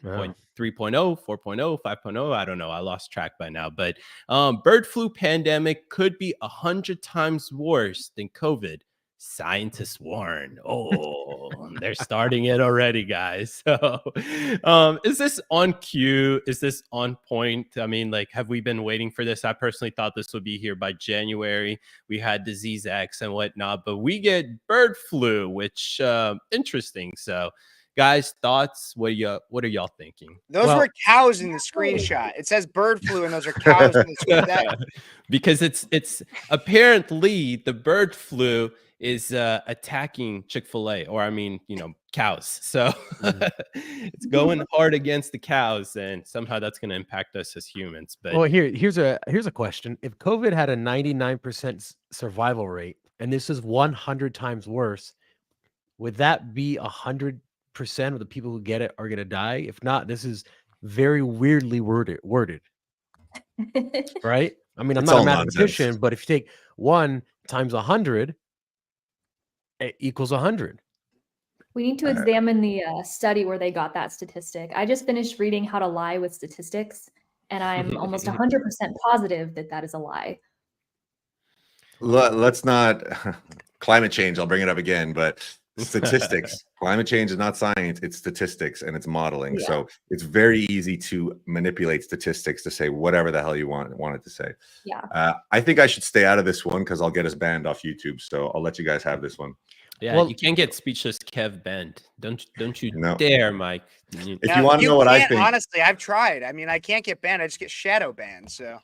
Wow. 3.0, 4.0, 5.0. I don't know. I lost track by now. But bird flu pandemic could be 100 times worse than COVID. Scientists warn. Oh, they're starting it already, guys. So is this on cue? Is this on point? I mean, like, have we been waiting for this? I personally thought this would be here by January. We had disease X and whatnot, but we get bird flu, which interesting. So guys, thoughts? What are y'all thinking? Those were cows in the screenshot. It says bird flu, and those are cows in the screenshot. Because it's apparently the bird flu is attacking Chick-fil-A, or I mean, cows. So it's going hard against the cows, and somehow that's going to impact us as humans. But well, here's a question. If COVID had a 99% survival rate, and this is 100 times worse, would that be 100% of the people who get it are going to die? If not, this is very weirdly worded. Right? I mean, I'm not a mathematician, but if you take 1 times 100, it equals 100. We need to examine the study where they got that statistic. I just finished reading How to Lie with Statistics, and I'm almost 100% positive that that is a lie. Let's not climate change. I'll bring it up again, but statistics. Climate change is not science, it's statistics and it's modeling. Yeah. So it's very easy to manipulate statistics to say whatever the hell you want it to say. Yeah. I think I should stay out of this one because I'll get us banned off YouTube. So I'll let you guys have this one. yeah, Well- you can't get speechless Kev banned. Don't you No. dare, Mike. If you want to know what I can't, think, honestly, I've tried. I mean, I can't get banned. I just get shadow banned. So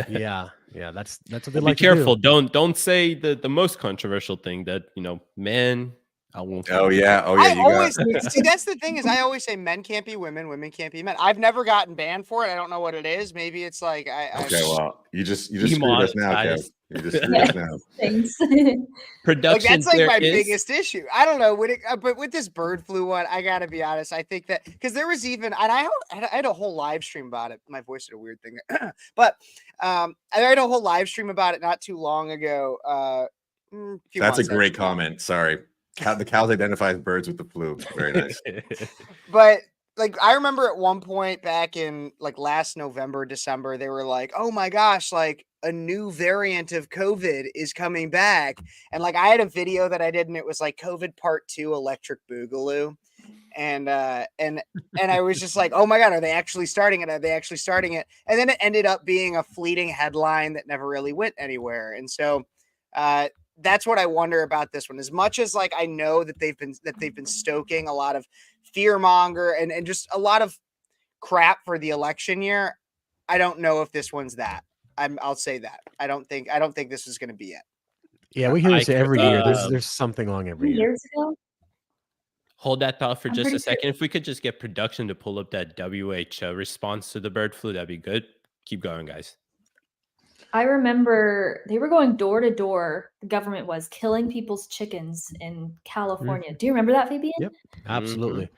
Yeah, that's what they Be like careful. to do. Don't say the most controversial thing that man. I won't. oh yeah, I you always got see. That's the thing is, I always say men can't be women, women can't be men. I've never gotten banned for it. I don't know what it is. Maybe it's like okay. Well, you just screwed us now, Kev. Demonetized. You just screwed us now. Thanks. Production. like that's like there my is- biggest issue. I don't know. But with this bird flu one, I gotta be honest. I think that because there was even, and I had a whole live stream about it. My voice did a weird thing, but I had a whole live stream about it not too long ago. That's a great comment. Sorry. The cows identify as birds with the flu. Very nice. But like I remember at one point back in like last November, December, they were like, "Oh my gosh, like a new variant of COVID is coming back." And like I had a video that I did, and it was like COVID Part 2 Electric Boogaloo. And I was just like, "Oh my God, are they actually starting it? Are they actually starting it?" And then it ended up being a fleeting headline that never really went anywhere. And so that's what I wonder about this one. As much as like I know that they've been stoking a lot of fear monger and just a lot of crap for the election year, I don't know if this one's that. I'll say that. I don't think this is going to be it. Yeah, we hear this every year. uh, There's something wrong every 3 year. years ago. Hold that thought for I'm just a pretty sure- second. If we could just get production to pull up that WHO response to the bird flu, that'd be good. Keep going, guys. I remember they were going door to door. The government was killing people's chickens in California. Do you remember that, Fabian? Yep, absolutely.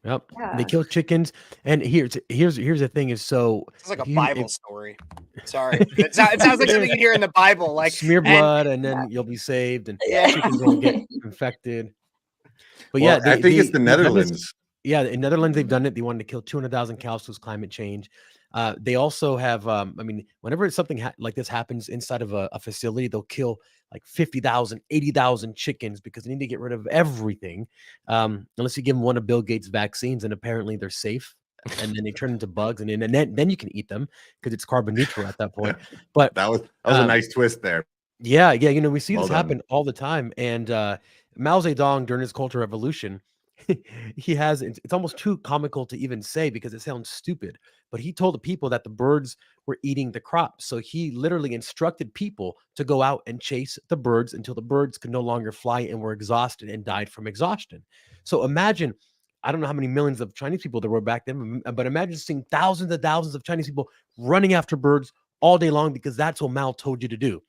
Yep. Yeah. They kill chickens. And here's the thing is so It's like a if you- Bible if- story. Sorry, it sounds like something you'd hear in the Bible. Like smear blood and then you'll be saved and Yeah. chickens won't get infected. But Well, yeah, I think it's the they've done this- Netherlands. Yeah, in Netherlands they've done it. They wanted to kill 200,000 cows because climate change. They also have, I mean, whenever something like this happens inside of a facility, they'll kill like 50,000, 80,000 chickens because they need to get rid of everything. Unless you give them one of Bill Gates' vaccines, and apparently they're safe. And then they turn into bugs, and then you can eat them because it's carbon neutral at that point. But That was a nice twist there. yeah, we see Well this done. happen all the time, and Mao Zedong during his Cultural Revolution, he has it's almost too comical to even say because it sounds stupid. But he told the people that the birds were eating the crops, so he literally instructed people to go out and chase the birds until the birds could no longer fly and were exhausted and died from exhaustion. So imagine. I don't know how many millions of Chinese people there were back then, but imagine seeing thousands and thousands of Chinese people running after birds all day long because that's what Mao told you to do.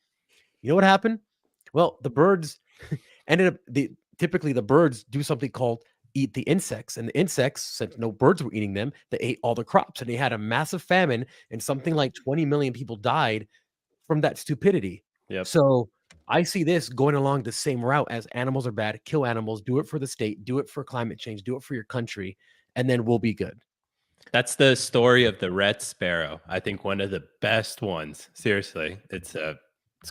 You know what happened? Well, the birds ended up typically the birds do something called eat the insects, and the insects, since no birds were eating them, they ate all the crops, and they had a massive famine, and something like 20 million people died from that stupidity. Yep. So I see this going along the same route as animals are bad, kill animals, do it for the state, do it for climate change, do it for your country, and then we'll be good. That's the story of the red sparrow. I think one of the best ones. Seriously, it's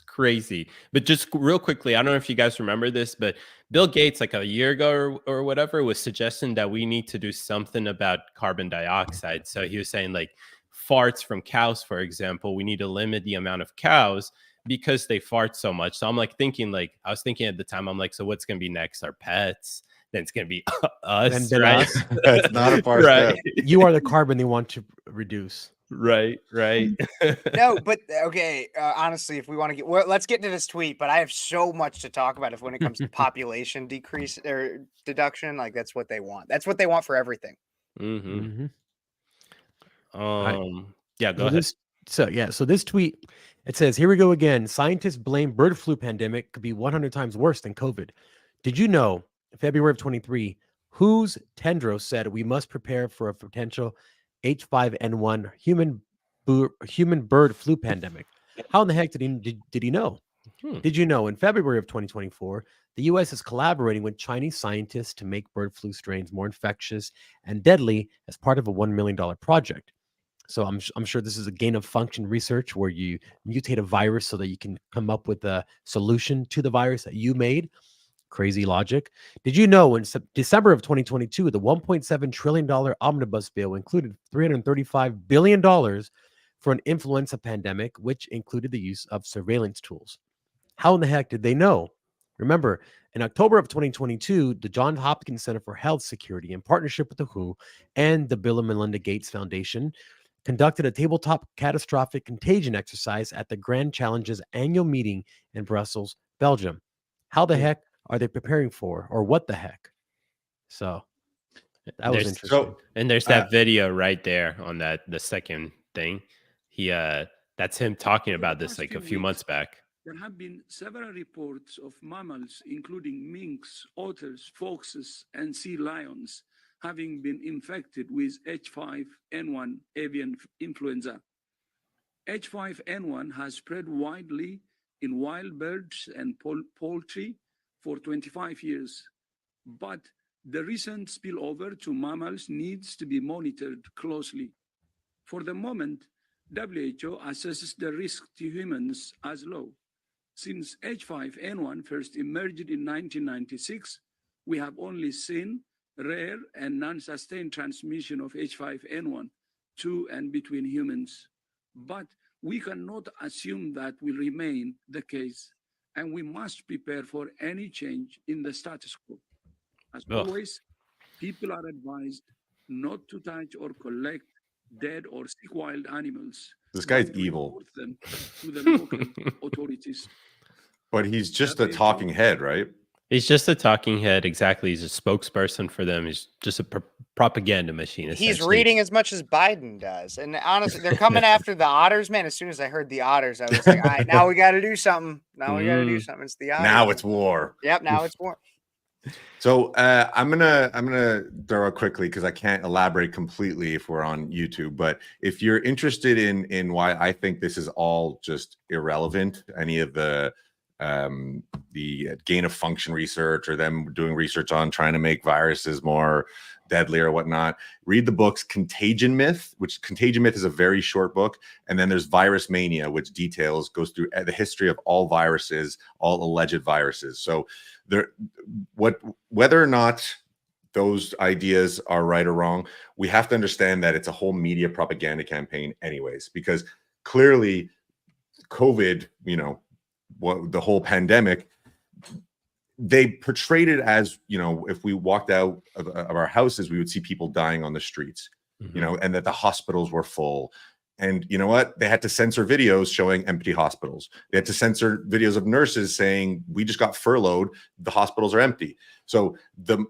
crazy. But just real quickly, I don't know if you guys remember this, but Bill Gates, like a year ago or whatever, was suggesting that we need to do something about carbon dioxide. So he was saying like farts from cows, for example, we need to limit the amount of cows because they fart so much. So I'm like thinking, like I was thinking at the time, I'm like, so what's going to be next? Our pets? Then it's going to be us, And then right? us. That's not a far Right. step. You are the carbon they want to reduce. Right. No, but okay. Honestly, if we want to let's get into this tweet. But I have so much to talk about when it comes to population decrease or deduction. Like that's what they want. That's what they want for everything. Mm-hmm. Mm-hmm. Yeah, go ahead. So this tweet, it says, here we go again. Scientists blame bird flu pandemic could be 100 times worse than COVID. Did you know, February of 23, whose Tendros said we must prepare for a potential H5N1 human bird flu pandemic? How in the heck did he know? Did you know in February of 2024, the U.S. is collaborating with Chinese scientists to make bird flu strains more infectious and deadly as part of a $1 million project? So I'm sure this is a gain of function research where you mutate a virus so that you can come up with a solution to the virus that you made. Crazy logic. Did you know in December of 2022, the $1.7 trillion omnibus bill included $335 billion for an influenza pandemic, which included the use of surveillance tools? How in the heck did they know? Remember, in October of 2022, the Johns Hopkins Center for Health Security, in partnership with the WHO and the Bill and Melinda Gates Foundation, conducted a tabletop catastrophic contagion exercise at the Grand Challenges annual meeting in Brussels, Belgium. How the heck are they preparing for, or what the heck? So that was interesting. And there's that video right there on the second thing. That's him talking about this like a few months back. There have been several reports of mammals, including minks, otters, foxes, and sea lions, having been infected with H5N1 avian influenza. H5N1 has spread widely in wild birds and poultry for 25 years, but the recent spillover to mammals needs to be monitored closely. For the moment, WHO assesses the risk to humans as low. Since H5N1 first emerged in 1996, we have only seen rare and non-sustained transmission of H5N1 to and between humans. But we cannot assume that will remain the case, and we must prepare for any change in the status quo. As always, people are advised not to touch or collect dead or sick wild animals. This guy's evil. Report them to the local authorities. But he's just a talking head, right? He's just a talking head. Exactly. He's a spokesperson for them. He's just a propaganda machine. He's reading as much as Biden does. And honestly, they're coming after the otters, man. As soon as I heard the otters, I was like, all right, now we got to do something. Now we got to do something. It's the otters. Now it's war. Yep. Now it's war. So I'm gonna throw it quickly because I can't elaborate completely if we're on YouTube. But if you're interested in why I think this is all just irrelevant, any of the gain of function research or them doing research on trying to make viruses more deadly or whatnot, read the books Contagion Myth, which Contagion Myth is a very short book, and then there's Virus Mania, which goes through the history of all viruses, all alleged viruses. So whether or not those ideas are right or wrong, we have to understand that it's a whole media propaganda campaign anyways, because clearly COVID, the whole pandemic they portrayed it as, you know, if we walked out of our houses, we would see people dying on the streets, you know, and that the hospitals were full. And you know what? They had to censor videos showing empty hospitals. They had to censor videos of nurses saying, we just got furloughed, the hospitals are empty. So the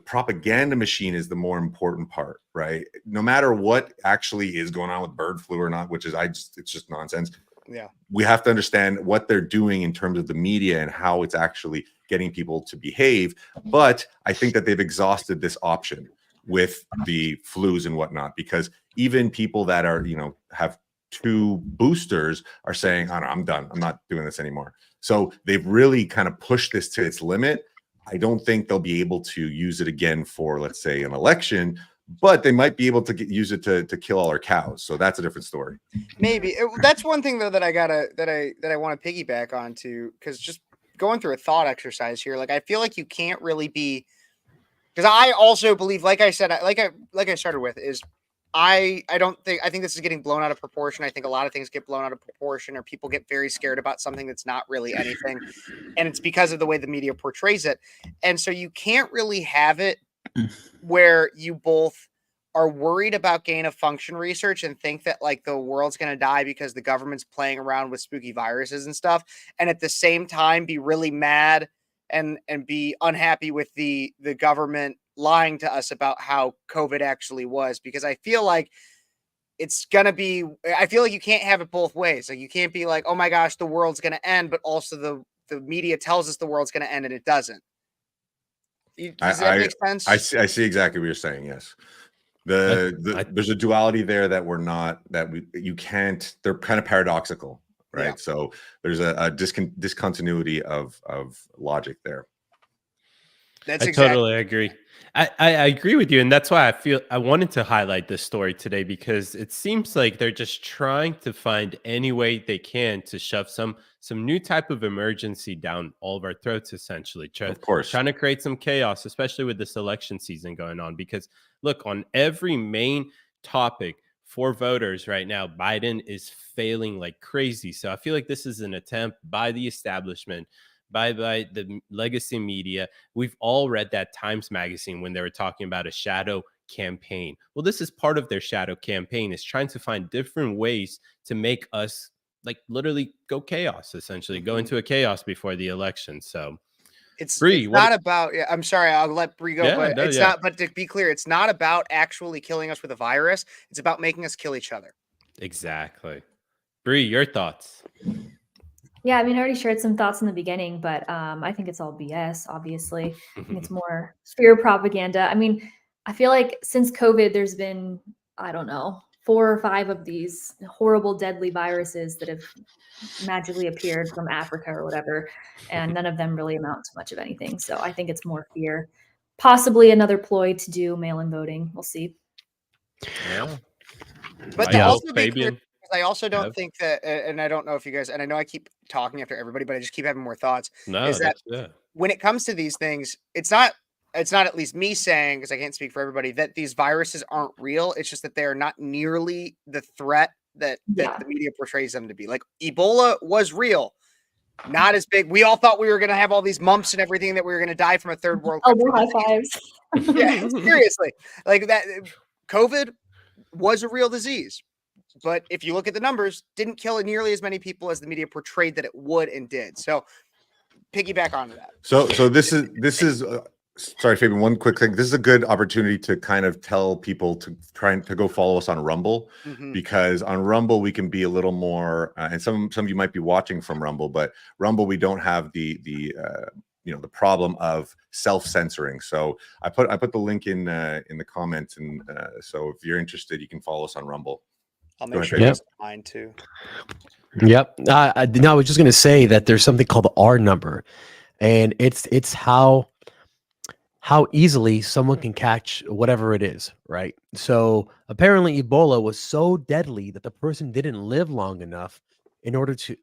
propaganda machine is the more important part, right? No matter what actually is going on with bird flu or not, which is it's just nonsense. Yeah. We have to understand what they're doing in terms of the media and how it's actually getting people to behave. But I think that they've exhausted this option with the flus and whatnot, because even people that are, you know, have 2 boosters are saying, oh, no, I'm done. I'm not doing this anymore. So they've really kind of pushed this to its limit. I don't think they'll be able to use it again for, let's say, an election, but they might be able to use it to kill all our cows. So that's a different story. Maybe that's one thing though that I want to piggyback onto, because just going through a thought exercise here, like I feel like you can't really be, because I also believe, like I said, like I started with, is I think this is getting blown out of proportion. I think a lot of things get blown out of proportion, or people get very scared about something that's not really anything, and it's because of the way the media portrays it. And so you can't really have it where you both are worried about gain of function research and think that like the world's going to die because the government's playing around with spooky viruses and stuff, and at the same time be really mad and be unhappy with the government lying to us about how COVID actually was. Because I feel like I feel like you can't have it both ways. Like you can't be like, oh my gosh, the world's going to end, but also the media tells us the world's going to end and it doesn't. Does that make sense? I see exactly what you're saying. Yes. There's a duality there that you can't, they're kind of paradoxical, right? Yeah. So there's a discontinuity of logic there. I totally agree. I agree with you. And that's why I wanted to highlight this story today, because it seems like they're just trying to find any way they can to shove some new type of emergency down all of our throats, essentially. Of course. Trying to create some chaos, especially with this election season going on. Because look, on every main topic for voters right now, Biden is failing like crazy. So I feel like this is an attempt by the establishment, by the legacy media. We've all read that Times magazine when they were talking about a shadow campaign. Well, this is part of their shadow campaign, is trying to find different ways to make us like literally go chaos, essentially go into a chaos before the election. So it's not about, I'm sorry, I'll let Bree go, but it's not, but to be clear, it's not about actually killing us with a virus. It's about making us kill each other. Exactly. Bree, your thoughts? Yeah, I mean, I already shared some thoughts in the beginning, but I think it's all BS, obviously. I think it's more fear propaganda. I mean, I feel like since COVID, there's been, I don't know, 4 or 5 of these horrible, deadly viruses that have magically appeared from Africa or whatever, and none of them really amount to much of anything. So I think it's more fear. Possibly another ploy to do mail-in voting. We'll see. Yeah. But to also be clear, I also don't think that, and I don't know if you guys, and I know I keep talking after everybody, but I just keep having more thoughts. No, is that when it comes to these things, it's not at least me saying, because I can't speak for everybody, that these viruses aren't real. It's just that they are not nearly the threat that the media portrays them to be. Like Ebola was real, not as big. We all thought we were going to have all these mumps and everything, that we were going to die from a third world. High fives. Yeah, seriously, like that. COVID was a real disease. But if you look at the numbers, didn't kill nearly as many people as the media portrayed that it would and did. So piggyback onto that. So this is sorry, Fabian, one quick thing. This is a good opportunity to kind of tell people to try to go follow us on Rumble, because on Rumble we can be a little more, and some of you might be watching from Rumble, but Rumble, we don't have the problem of self-censoring. So I put the link in the comments, and so if you're interested, you can follow us on Rumble. I'll make sure it's mine too. Yep. I was just going to say that there's something called the R number, and it's how easily someone can catch whatever it is, right? So apparently Ebola was so deadly that the person didn't live long enough in order to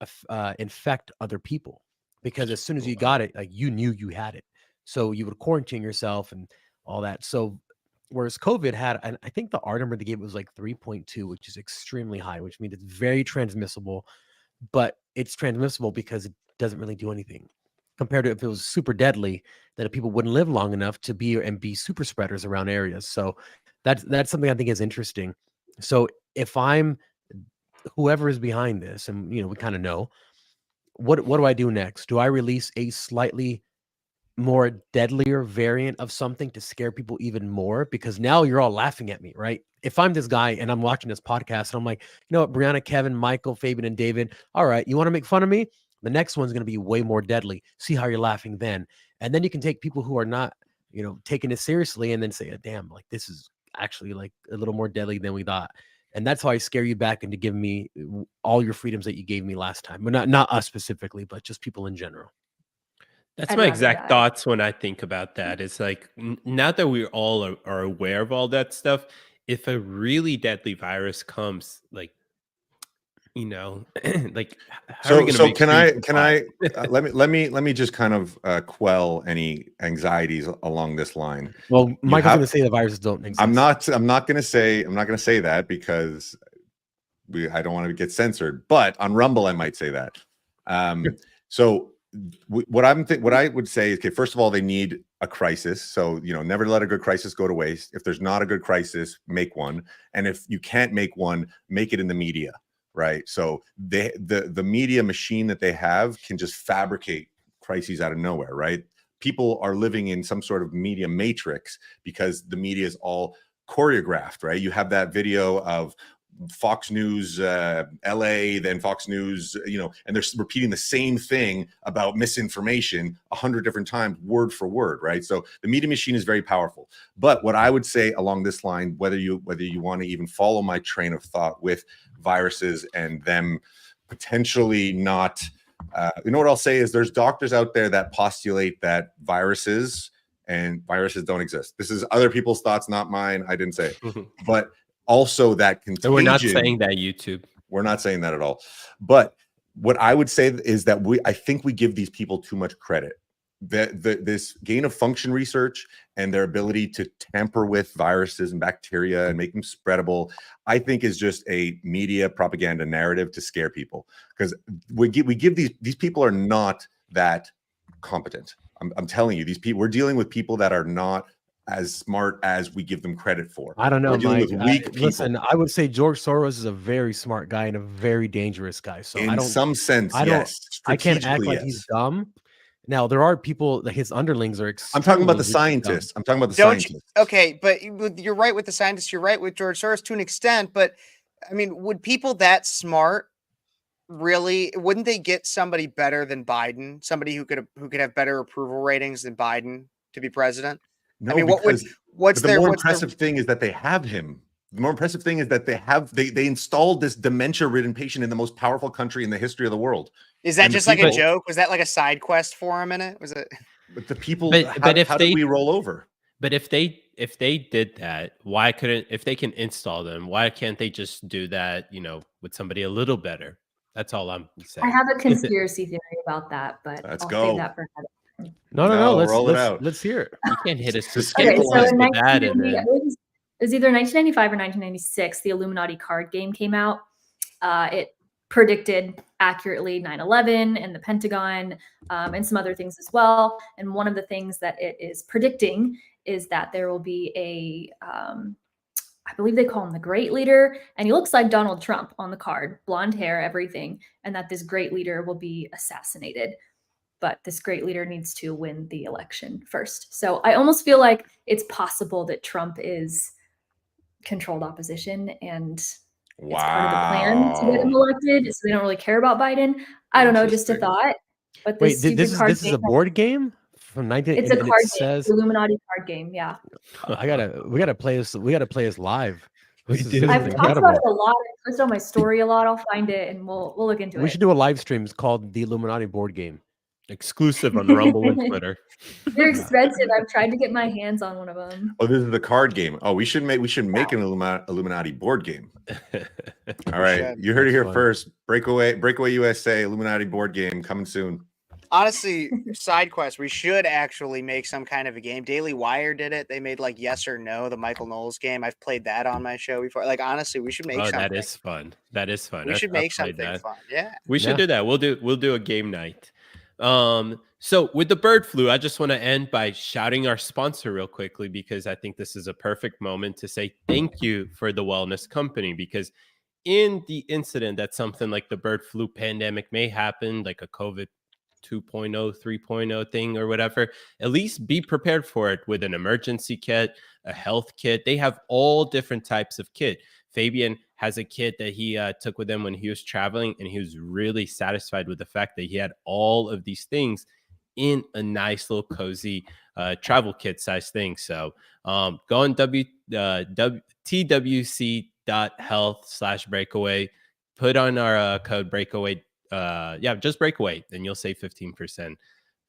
infect other people, because as soon as you got it, like you knew you had it. So you would quarantine yourself and all that. So whereas COVID had, and I think the R number they gave was like 3.2, which is extremely high, which means it's very transmissible, but it's transmissible because it doesn't really do anything. compared to if it was super deadly, that people wouldn't live long enough to be super spreaders around areas. So that's something I think is interesting. So if I'm whoever is behind this, and we kind of know, what do I do next? Do I release a slightly more deadlier variant of something to scare people even more? Because now you're all laughing at me, right? If I'm this guy and I'm watching this podcast and I'm like, you know what, Brianna, Kevin, Michael, Fabian, and David, all right, you want to make fun of me? The next one's going to be way more deadly. See how you're laughing then. And then you can take people who are not, taking it seriously and then say, damn, like this is actually like a little more deadly than we thought. And that's how I scare you back into giving me all your freedoms that you gave me last time. But not us specifically, but just people in general. That's I'd my rather exact die. thoughts when I think about that. It's like, now that we all are aware of all that stuff, if a really deadly virus comes, like, like, how are we going to So make can sure you I survive? let me just kind of quell any anxieties along this line. Well, Michael's going to say the viruses don't exist. I'm not going to say that because I don't want to get censored, but on Rumble I might say that. So what I would say is, okay, first of all, they need a crisis. So, never let a good crisis go to waste. If there's not a good crisis, make one. And if you can't make one, make it in the media, right? So the media machine that they have can just fabricate crises out of nowhere, right? People are living in some sort of media matrix because the media is all choreographed, right? You have that video of Fox News LA, then Fox News, and they're repeating the same thing about misinformation 100 different times, word for word, right? So the media machine is very powerful. But what I would say along this line, whether you want to even follow my train of thought with viruses and them potentially not, what I'll say is there's doctors out there that postulate that viruses don't exist. This is other people's thoughts, not mine. I didn't say it. But also that contagion. And we're not saying that, YouTube. We're not saying that at all. But what I would say is that I think we give these people too much credit. This gain of function research and their ability to tamper with viruses and bacteria and make them spreadable, I think is just a media propaganda narrative to scare people. Because we give these people are not that competent. I'm telling you, these people, we're dealing with people that are not as smart as we give them credit for. I don't know, We're dealing Mike. with weak people. Listen, I would say George Soros is a very smart guy and a very dangerous guy. So in some sense, yes. I can't act like Yes. he's dumb. Now there are people that his underlings are. I'm talking about the scientists. I'm talking about the scientists. Okay, but you're right with the scientists. You're right with George Soros to an extent. But I mean, would people that smart really? Wouldn't they get somebody better than Biden? Somebody who could have better approval ratings than Biden to be president? No, I mean, what's the more impressive thing is that they have him. The more impressive thing is that they installed this dementia-ridden patient in the most powerful country in the history of the world. Is that just like a joke? Was that like a side quest for him in it? Was it? But the people, but how did we roll over? But if they did that, why couldn't, if they can install them, why can't they just do that, with somebody a little better? That's all I'm saying. I have a conspiracy theory about that, but Let's I'll go. save that for another. No. Let's Let's hear it. You can't hit us to Okay, skip so in with that. And it then, was either 1995 or 1996. The Illuminati card game came out. It predicted accurately 9/11 and the Pentagon and some other things as well. And one of the things that it is predicting is that there will be I believe they call him the Great Leader, and he looks like Donald Trump on the card, blonde hair, everything, and that this great leader will be assassinated. But this great leader needs to win the election first. So I almost feel like it's possible that Trump is controlled opposition and it's part of the plan to get him elected. So they don't really care about Biden. I don't know, just a thought. But Wait, this is a board game from 19. It's a card game. Says, Illuminati card game. Yeah. we gotta play this. We gotta play this live. I've talked about it a lot. I posted on my story a lot. I'll find it and we'll look into it. We should do a live stream. It's called the Illuminati board game. Exclusive on Rumble and Twitter. They're expensive. I've tried to get my hands on one of them. Oh, this is the card game. Oh, we should make an Illuminati board game. All right, you heard it here first. Breakaway USA Illuminati board game coming soon. Honestly, side quest. We should actually make some kind of a game. Daily Wire did it. They made like Yes or No, the Michael Knowles game. I've played that on my show before. Like honestly, we should make something. That is fun. That is fun. We should make something fun. Yeah. We should do that. We'll do a game night. So with the bird flu, I just want to end by shouting our sponsor real quickly, because I think this is a perfect moment to say thank you for the wellness company, because in the incident that something like the bird flu pandemic may happen, like a COVID 2.0, 3.0 thing or whatever, at least be prepared for it with an emergency kit, a health kit. They have all different types of kit. Fabian has a kit that he took with him when he was traveling, and he was really satisfied with the fact that he had all of these things in a nice little cozy travel kit size thing. So go on twc.health/breakaway, put on our code breakaway. Just breakaway, and you'll save 15%.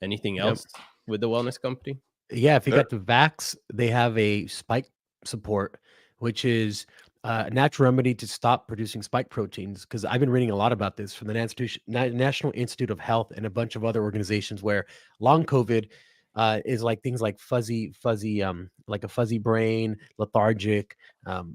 Anything Yep. else with the wellness company? Yeah, if you Sure. got the Vax, they have a spike support, which is a natural remedy to stop producing spike proteins. Because I've been reading a lot about this from the National Institute of Health and a bunch of other organizations where long COVID is like things like fuzzy, like a fuzzy brain, lethargic,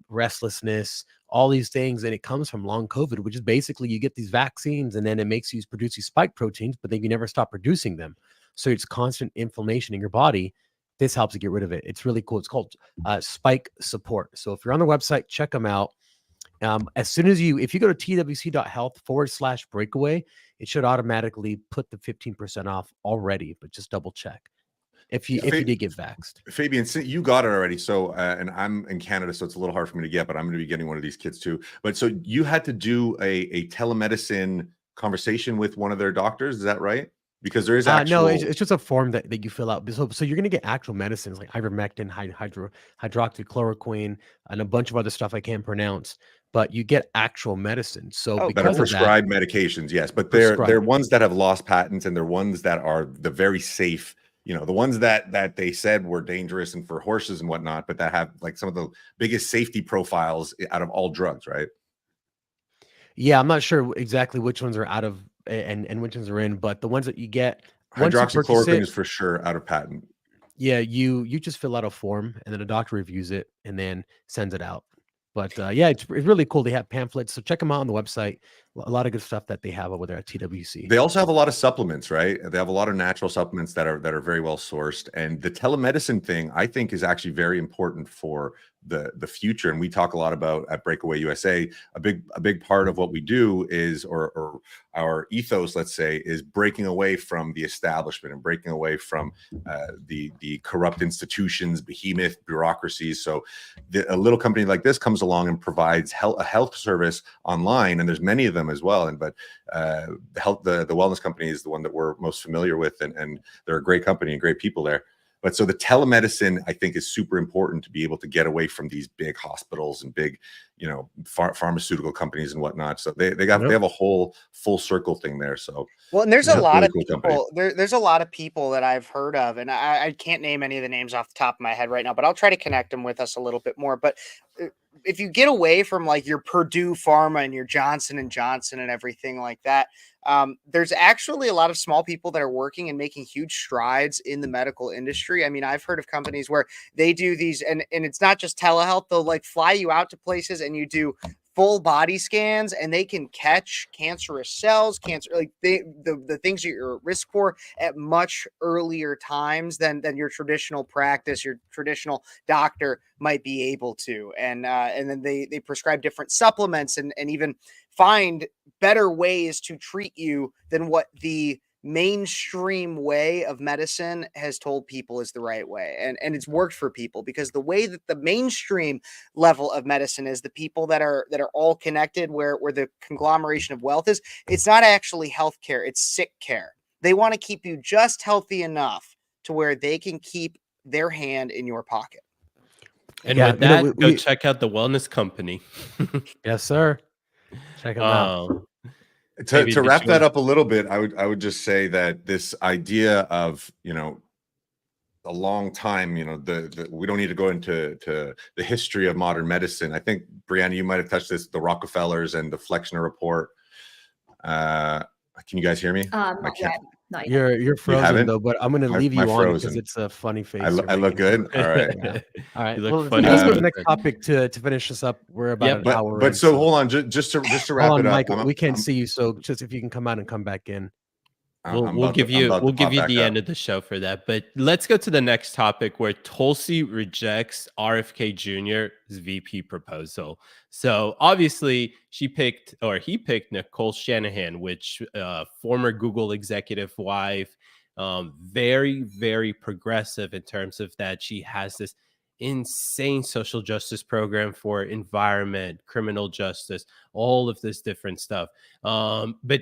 restlessness, all these things. And it comes from long COVID, which is basically you get these vaccines and then it makes you produce these spike proteins, but then you never stop producing them. So it's constant inflammation in your body. This helps to get rid of it. It's really cool. It's called Spike Support. So if you're on the website, check them out. As soon as if you go to twc.health/breakaway, it should automatically put the 15% off already, but just double check if you did get vaxxed. Fabian, you got it already. So, and I'm in Canada, so it's a little hard for me to get, but I'm going to be getting one of these kits too. But so you had to do a telemedicine conversation with one of their doctors. Is that right? Because there is actual... No, it's just a form that you fill out. So you're going to get actual medicines like ivermectin, hydroxychloroquine, and a bunch of other stuff I can't pronounce. But you get actual medicine. So that are prescribed medications, yes. But they're ones that have lost patents, and they're ones that are the very safe, the ones that they said were dangerous and for horses and whatnot, but that have like some of the biggest safety profiles out of all drugs, right? Yeah, I'm not sure exactly which ones are out of and which ones are in, but the ones that you get, hydroxychloroquine is for sure out of patent. Yeah, you just fill out a form and then a doctor reviews it and then sends it out. But yeah, it's really cool. They have pamphlets, so check them out on the website. A lot of good stuff that they have over there at TWC. They also have a lot of supplements, right? They have a lot of natural supplements that are very well sourced. And the telemedicine thing, I think, is actually very important for the future. And we talk a lot about at Breakaway USA. A big part of what we do is, or our ethos, let's say, is breaking away from the establishment and breaking away from the corrupt institutions, behemoth bureaucracies. So a little company like this comes along and provides a health service online, and there's many of them as well. But the wellness company is the one that we're most familiar with, and they're a great company and great people there. But so the telemedicine, I think, is super important to be able to get away from these big hospitals and big, pharmaceutical companies and whatnot. So they have a whole full circle thing there. So well, and there's a lot of people. There's a lot of people that I've heard of, and I can't name any of the names off the top of my head right now, but I'll try to connect them with us a little bit more. But if you get away from like your Purdue Pharma and your Johnson and Johnson and everything like that, there's actually a lot of small people that are working and making huge strides in the medical industry. I mean, I've heard of companies where they do these, and it's not just telehealth. They'll like fly you out to places and you do full body scans, and they can catch cancerous cells, like the things that you're at risk for at much earlier times than your traditional practice, your traditional doctor might be able to. And then they prescribe different supplements and even find better ways to treat you than what the mainstream way of medicine has told people is the right way. And it's worked for people, because the way that the mainstream level of medicine is, the people that are all connected, where the conglomeration of wealth is, it's not actually healthcare, it's sick care. They want to keep you just healthy enough to where they can keep their hand in your pocket. And with that, go check out the wellness company. Yes, sir. Check them out. To wrap that up a little bit, I would just say that this idea of, a long time, we don't need to go into the history of modern medicine. I think, Brianna, you might have touched this, the Rockefellers and the Flexner report. Can you guys hear me? Not yet. You're frozen though, but I'm going to leave you on because it's a funny face. I look good. All right. Yeah. All right. Well, let's go to the next topic to finish this up. We're about an hour. But so hold on, just to wrap it up. Michael, we can't see you, so just if you can come out and come back in. We'll give I'm you about to pop back the up. end of the show for that. But let's go to the next topic where Tulsi rejects RFK Jr.'s VP proposal. So obviously he picked Nicole Shanahan, which former Google executive wife, very, very progressive in terms of that. She has this insane social justice program for environment, criminal justice, all of this different stuff. But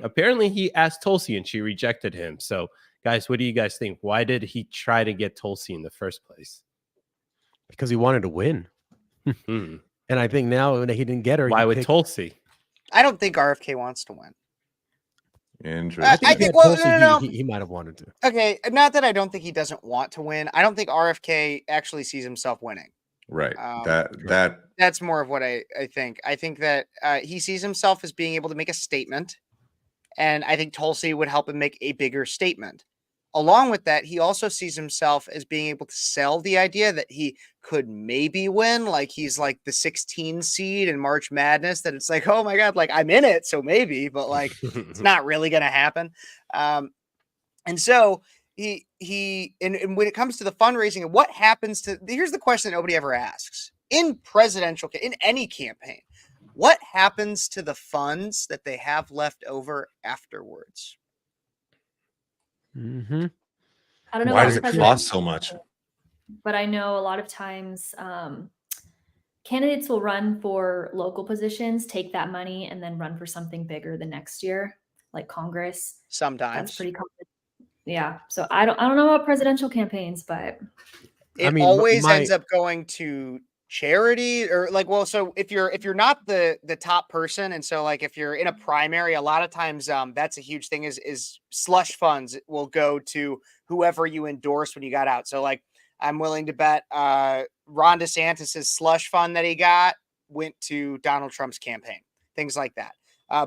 apparently he asked Tulsi and she rejected him. So, guys, what do you guys think? Why did he try to get Tulsi in the first place? Because he wanted to win. Hmm. And I think now that he didn't get her, Why he with picked, Tulsi? I don't think RFK wants to win. Interesting. I think, I if he think had well, Tulsi, no. he might have wanted to. Okay, not that I don't think he doesn't want to win. I don't think RFK actually sees himself winning. Right. Sure. That That's more of what I think. I think that he sees himself as being able to make a statement, and I think Tulsi would help him make a bigger statement. Along with that, he also sees himself as being able to sell the idea that he could maybe win, like he's like the 16 seed in March Madness, that it's like, oh my God, like I'm in it, so maybe, but like it's not really going to happen. And so and when it comes to the fundraising and what happens to, here's the question that nobody ever asks in any campaign, what happens to the funds that they have left over afterwards? Mm-hmm. I don't know why about does it president, cost so much? but I know a lot of times candidates will run for local positions, take that money, and then run for something bigger the next year, like Congress. Sometimes That's pretty common. Yeah. So I don't know about presidential campaigns, but it I mean, always my ends up going to charity, or like, well, so if you're not the top person, and so like if you're in a primary, a lot of times that's a huge thing, is slush funds will go to whoever you endorse when you got out. So like I'm willing to bet Ron DeSantis's slush fund that he got went to Donald Trump's campaign, things like that.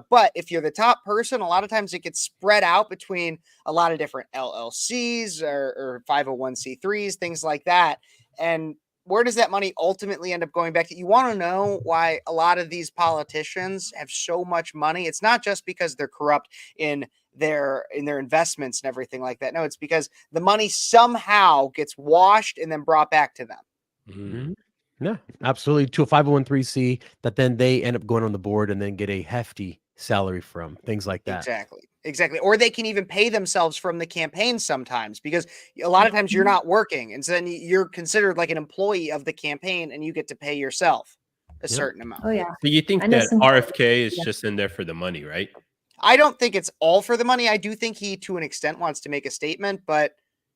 But if you're the top person, a lot of times it gets spread out between a lot of different LLCs or 501c3s, things like that. And where does that money ultimately end up going back to? You want to know why a lot of these politicians have so much money? It's not just because they're corrupt in their investments and everything like that. No, it's because the money somehow gets washed and then brought back to them. Mm-hmm. Yeah, absolutely. To a 501c that then they end up going on the board and then get a hefty salary from, things like that. Exactly. Or they can even pay themselves from the campaign sometimes, because a lot of times you're not working. And so then you're considered like an employee of the campaign and you get to pay yourself a certain amount. oh yeah. So you think I know that some- RFK is Yeah. just in there for the money, right? I don't think it's all for the money. I do think he, to an extent, wants to make a statement, but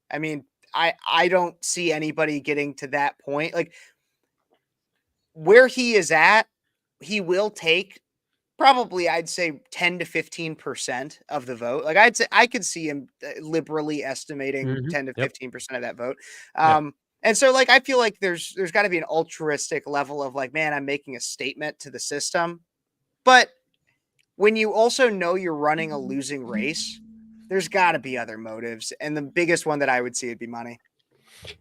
I mean, I don't see anybody getting to that point. Like where he is at, he will take probably, I'd say 10 to 15% of the vote. Like I'd say I could see him liberally estimating 10 to 15% of that vote. And so like I feel like there's got to be an altruistic level of like, man, I'm making a statement to the system. But when you also know you're running a losing race, there's got to be other motives, and the biggest one that I would see would be money.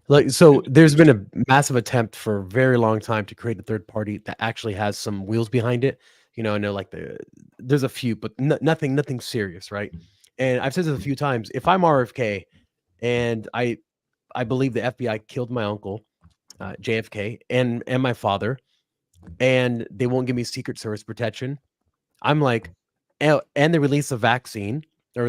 Like, so there's been a massive attempt for a very long time to create a third party that actually has some wheels behind it. You know, I know like there's a few, but nothing serious, right? And I've said this a few times. If I'm RFK and I believe the FBI killed my uncle, JFK, and my father, and they won't give me Secret Service protection, I'm like, and they release a vaccine or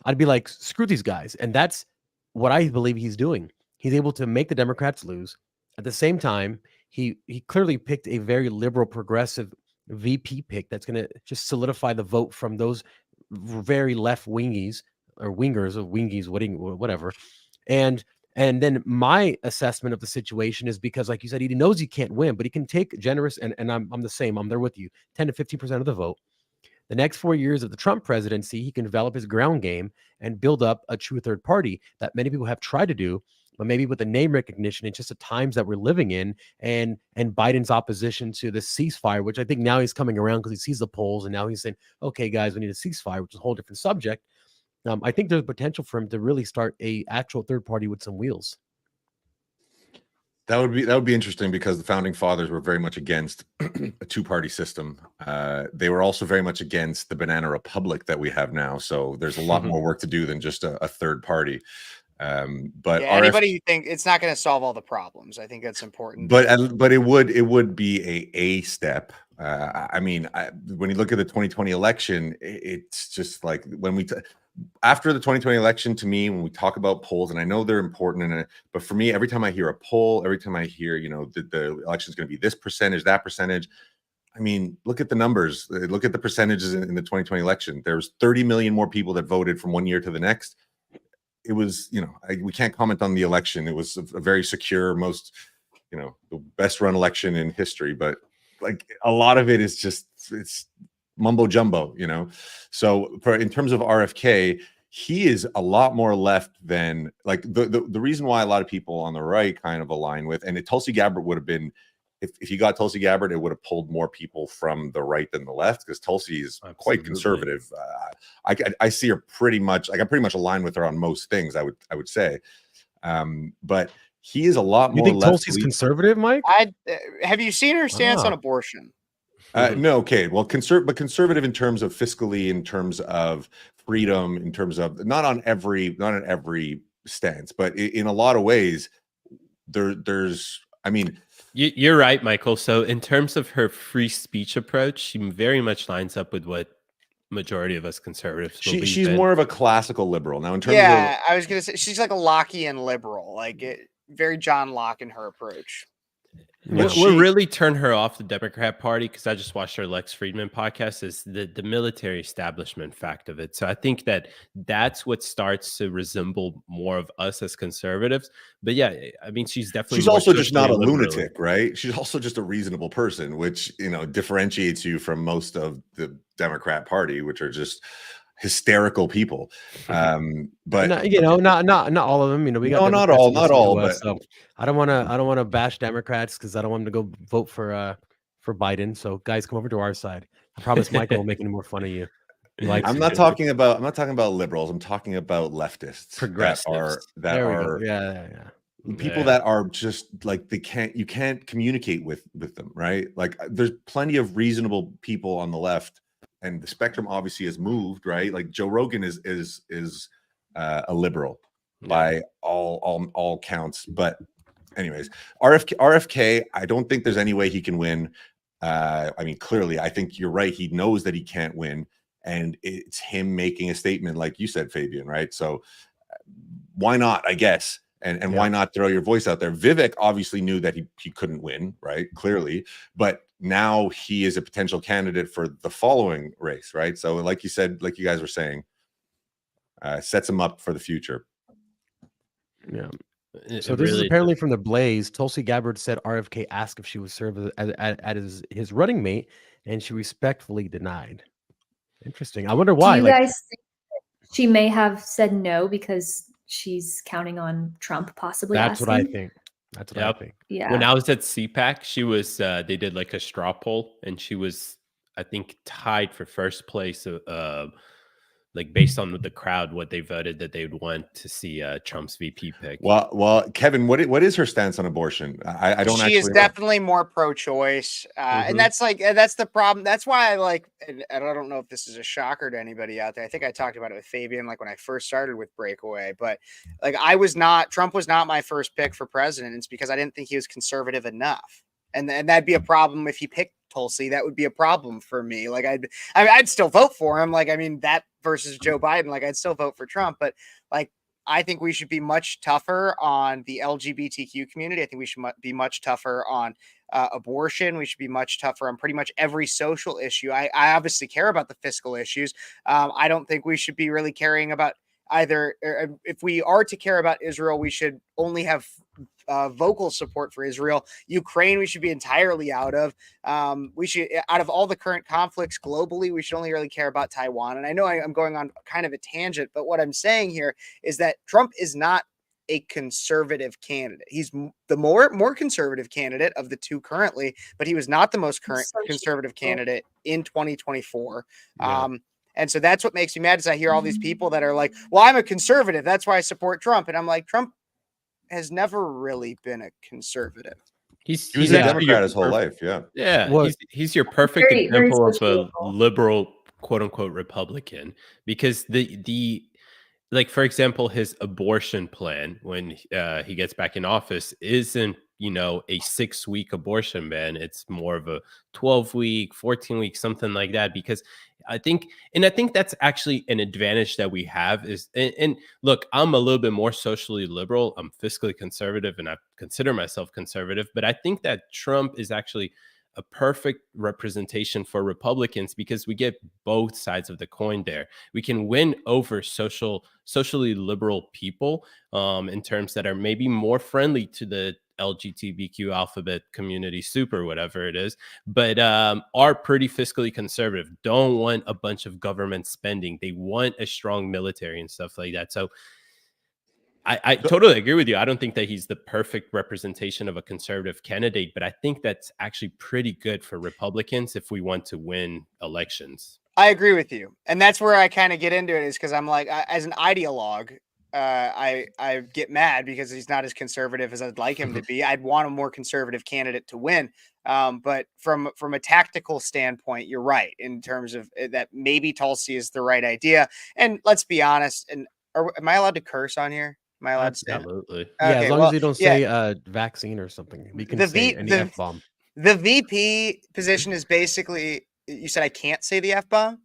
I'd be like, screw these guys. And that's what I believe he's doing. He's able to make the Democrats lose. At the same time, he clearly picked a very liberal, progressive VP pick that's going to just solidify the vote from those very left wingies or wingers or wingies, whatever. And then my assessment of the situation is because, like you said, he knows he can't win, but he can take generous, and I'm the same. I'm there with you. 10 to 15% of the vote. The next 4 years of the Trump presidency, he can develop his ground game and build up a true third party that many people have tried to do, but maybe with the name recognition and just the times that we're living in, and Biden's opposition to the ceasefire, which I think now he's coming around because he sees the polls and now he's saying, okay, guys, we need a ceasefire, which is a whole different subject. I think there's potential for him to really start a actual third party with some wheels. That would be interesting because the founding fathers were very much against a two-party system. They were also very much against the banana republic that we have now. So there's a lot more work to do than just a third party. But Yeah, anybody who think it's not going to solve all the problems, I think that's important. but it would be a step. I mean, when you look at the 2020 election, it's just like when we after the 2020 election, to me, when we talk about polls, and I know they're important, but for me, every time I hear a poll, every time I hear, you know, the election is going to be this percentage, that percentage. I mean, look at the numbers. Look at the percentages in the 2020 election. There's 30 million more people that voted from one year to the next. It was, you know, we can't comment on the election. It was a very secure, most, you know, the best run election in history. But like a lot of it is just, it's mumbo jumbo, you know. So in terms of RFK, he is a lot more left than like the reason why a lot of people on the right kind of align with, and Tulsi Gabbard would have been, if you got Tulsi Gabbard, it would have pulled more people from the right than the left, because Tulsi is quite conservative. I see her pretty much, like, I'm pretty much aligned with her on most things, I would say. But he is a lot more. You think Tulsi's conservative, Mike? Have you seen her stance on abortion? No, okay. Well, but conservative in terms of fiscally, in terms of freedom, in terms of not on every stance, but in a lot of ways, there's. I mean, you're right, Michael. So in terms of her free speech approach, she very much lines up with what majority of us conservatives believe. She's more of a classical liberal now. In terms of, I was gonna say she's like a Lockean liberal, like very John Locke in her approach. What really turned her off the Democrat Party, because I just watched her Lex Friedman podcast, is the military establishment fact of it. So I think that's what starts to resemble more of us as conservatives. But yeah, I mean, she's also just not a lunatic, right? She's also just a reasonable person, which, you know, differentiates you from most of the Democrat Party, which are just hysterical people. But you know, not all of them. You know, we got not all. But so I don't want to bash Democrats, because I don't want them to go vote for Biden. So guys, come over to our side. I promise Michael will make any more fun of you. I'm not talking about liberals. I'm talking about leftists, progressives that are people that are just like, you can't communicate with them, right? Like, there's plenty of reasonable people on the left, and the spectrum obviously has moved, right? Like Joe Rogan is a liberal by all counts. But anyways, RFK, I don't think there's any way he can win. I mean, clearly, I think you're right. He knows that he can't win, and it's him making a statement, like you said, Fabian, right? So why not, I guess? And why not throw your voice out there? Vivek obviously knew that he couldn't win, right? Clearly, but now he is a potential candidate for the following race, right? So like you said, like you guys were saying, sets him up for the future. Yeah. So this is apparently from the Blaze. Tulsi Gabbard said RFK asked if she would serve as his running mate, and she respectfully denied. Interesting. I wonder why. Do you guys think she may have said no because she's counting on Trump possibly? That's what I think. That's what I think. Yeah. When I was at CPAC, she was. They did like a straw poll, and she was, I think, tied for first place. Like based on the crowd, what they voted that they would want to see Trump's VP pick. Well, Kevin, what is her stance on abortion? I don't. She is definitely more pro-choice, and that's the problem. That's why I like. And I don't know if this is a shocker to anybody out there. I think I talked about it with Fabian, like when I first started with Breakaway. But like, Trump was not my first pick for president. It's because I didn't think he was conservative enough, and that'd be a problem if he picked Tulsi. That would be a problem for me. Like I'd still vote for him. Like, I mean, that versus Joe Biden, like I'd still vote for Trump, but like, I think we should be much tougher on the LGBTQ community. I think we should be much tougher on abortion. We should be much tougher on pretty much every social issue. I obviously care about the fiscal issues. I don't think we should be really caring about either. If we are to care about Israel, we should only have vocal support for Israel. Ukraine, we should be entirely out of. We should, out of all the current conflicts globally, we should only really care about Taiwan. And I know I'm going on kind of a tangent, but what I'm saying here is that Trump is not a conservative candidate. He's the more conservative candidate of the two currently, but he was not the most current conservative candidate in 2024. And so that's what makes me mad, is I hear all these people that are like, well, I'm a conservative, that's why I support Trump. And I'm like, Trump has never really been a conservative. He was He's a actually Democrat your his whole perfect- life. Yeah. Yeah, What? he's your perfect Very, very example of a sociable. liberal, quote unquote, Republican, because the like, for example, his abortion plan when he gets back in office isn't, a 6-week abortion ban. It's more of a 12-week, 14-week, something like that. Because I think that's actually an advantage that we have is, and look, I'm a little bit more socially liberal. I'm fiscally conservative, and I consider myself conservative. But I think that Trump is actually a perfect representation for Republicans because we get both sides of the coin there. We can win over socially liberal people in terms that are maybe more friendly to the LGBTQ alphabet community, super, whatever it is, but are pretty fiscally conservative, don't want a bunch of government spending. They want a strong military and stuff like that. So I totally agree with you. I don't think that he's the perfect representation of a conservative candidate, but I think that's actually pretty good for Republicans if we want to win elections. I agree with you, and that's where I kind of get into it, is because I'm like, as an ideologue, I get mad because he's not as conservative as I'd like him to be. I'd want a more conservative candidate to win, but from a tactical standpoint, you're right in terms of that maybe Tulsi is the right idea. And let's be honest, and am I allowed to curse on here? Am I allowed to say that? Absolutely. Yeah, as Okay, long well, as you don't yeah, say vaccine or something. We can the say V any the F-bomb. the VP position is basically. You said I can't say the F-bomb?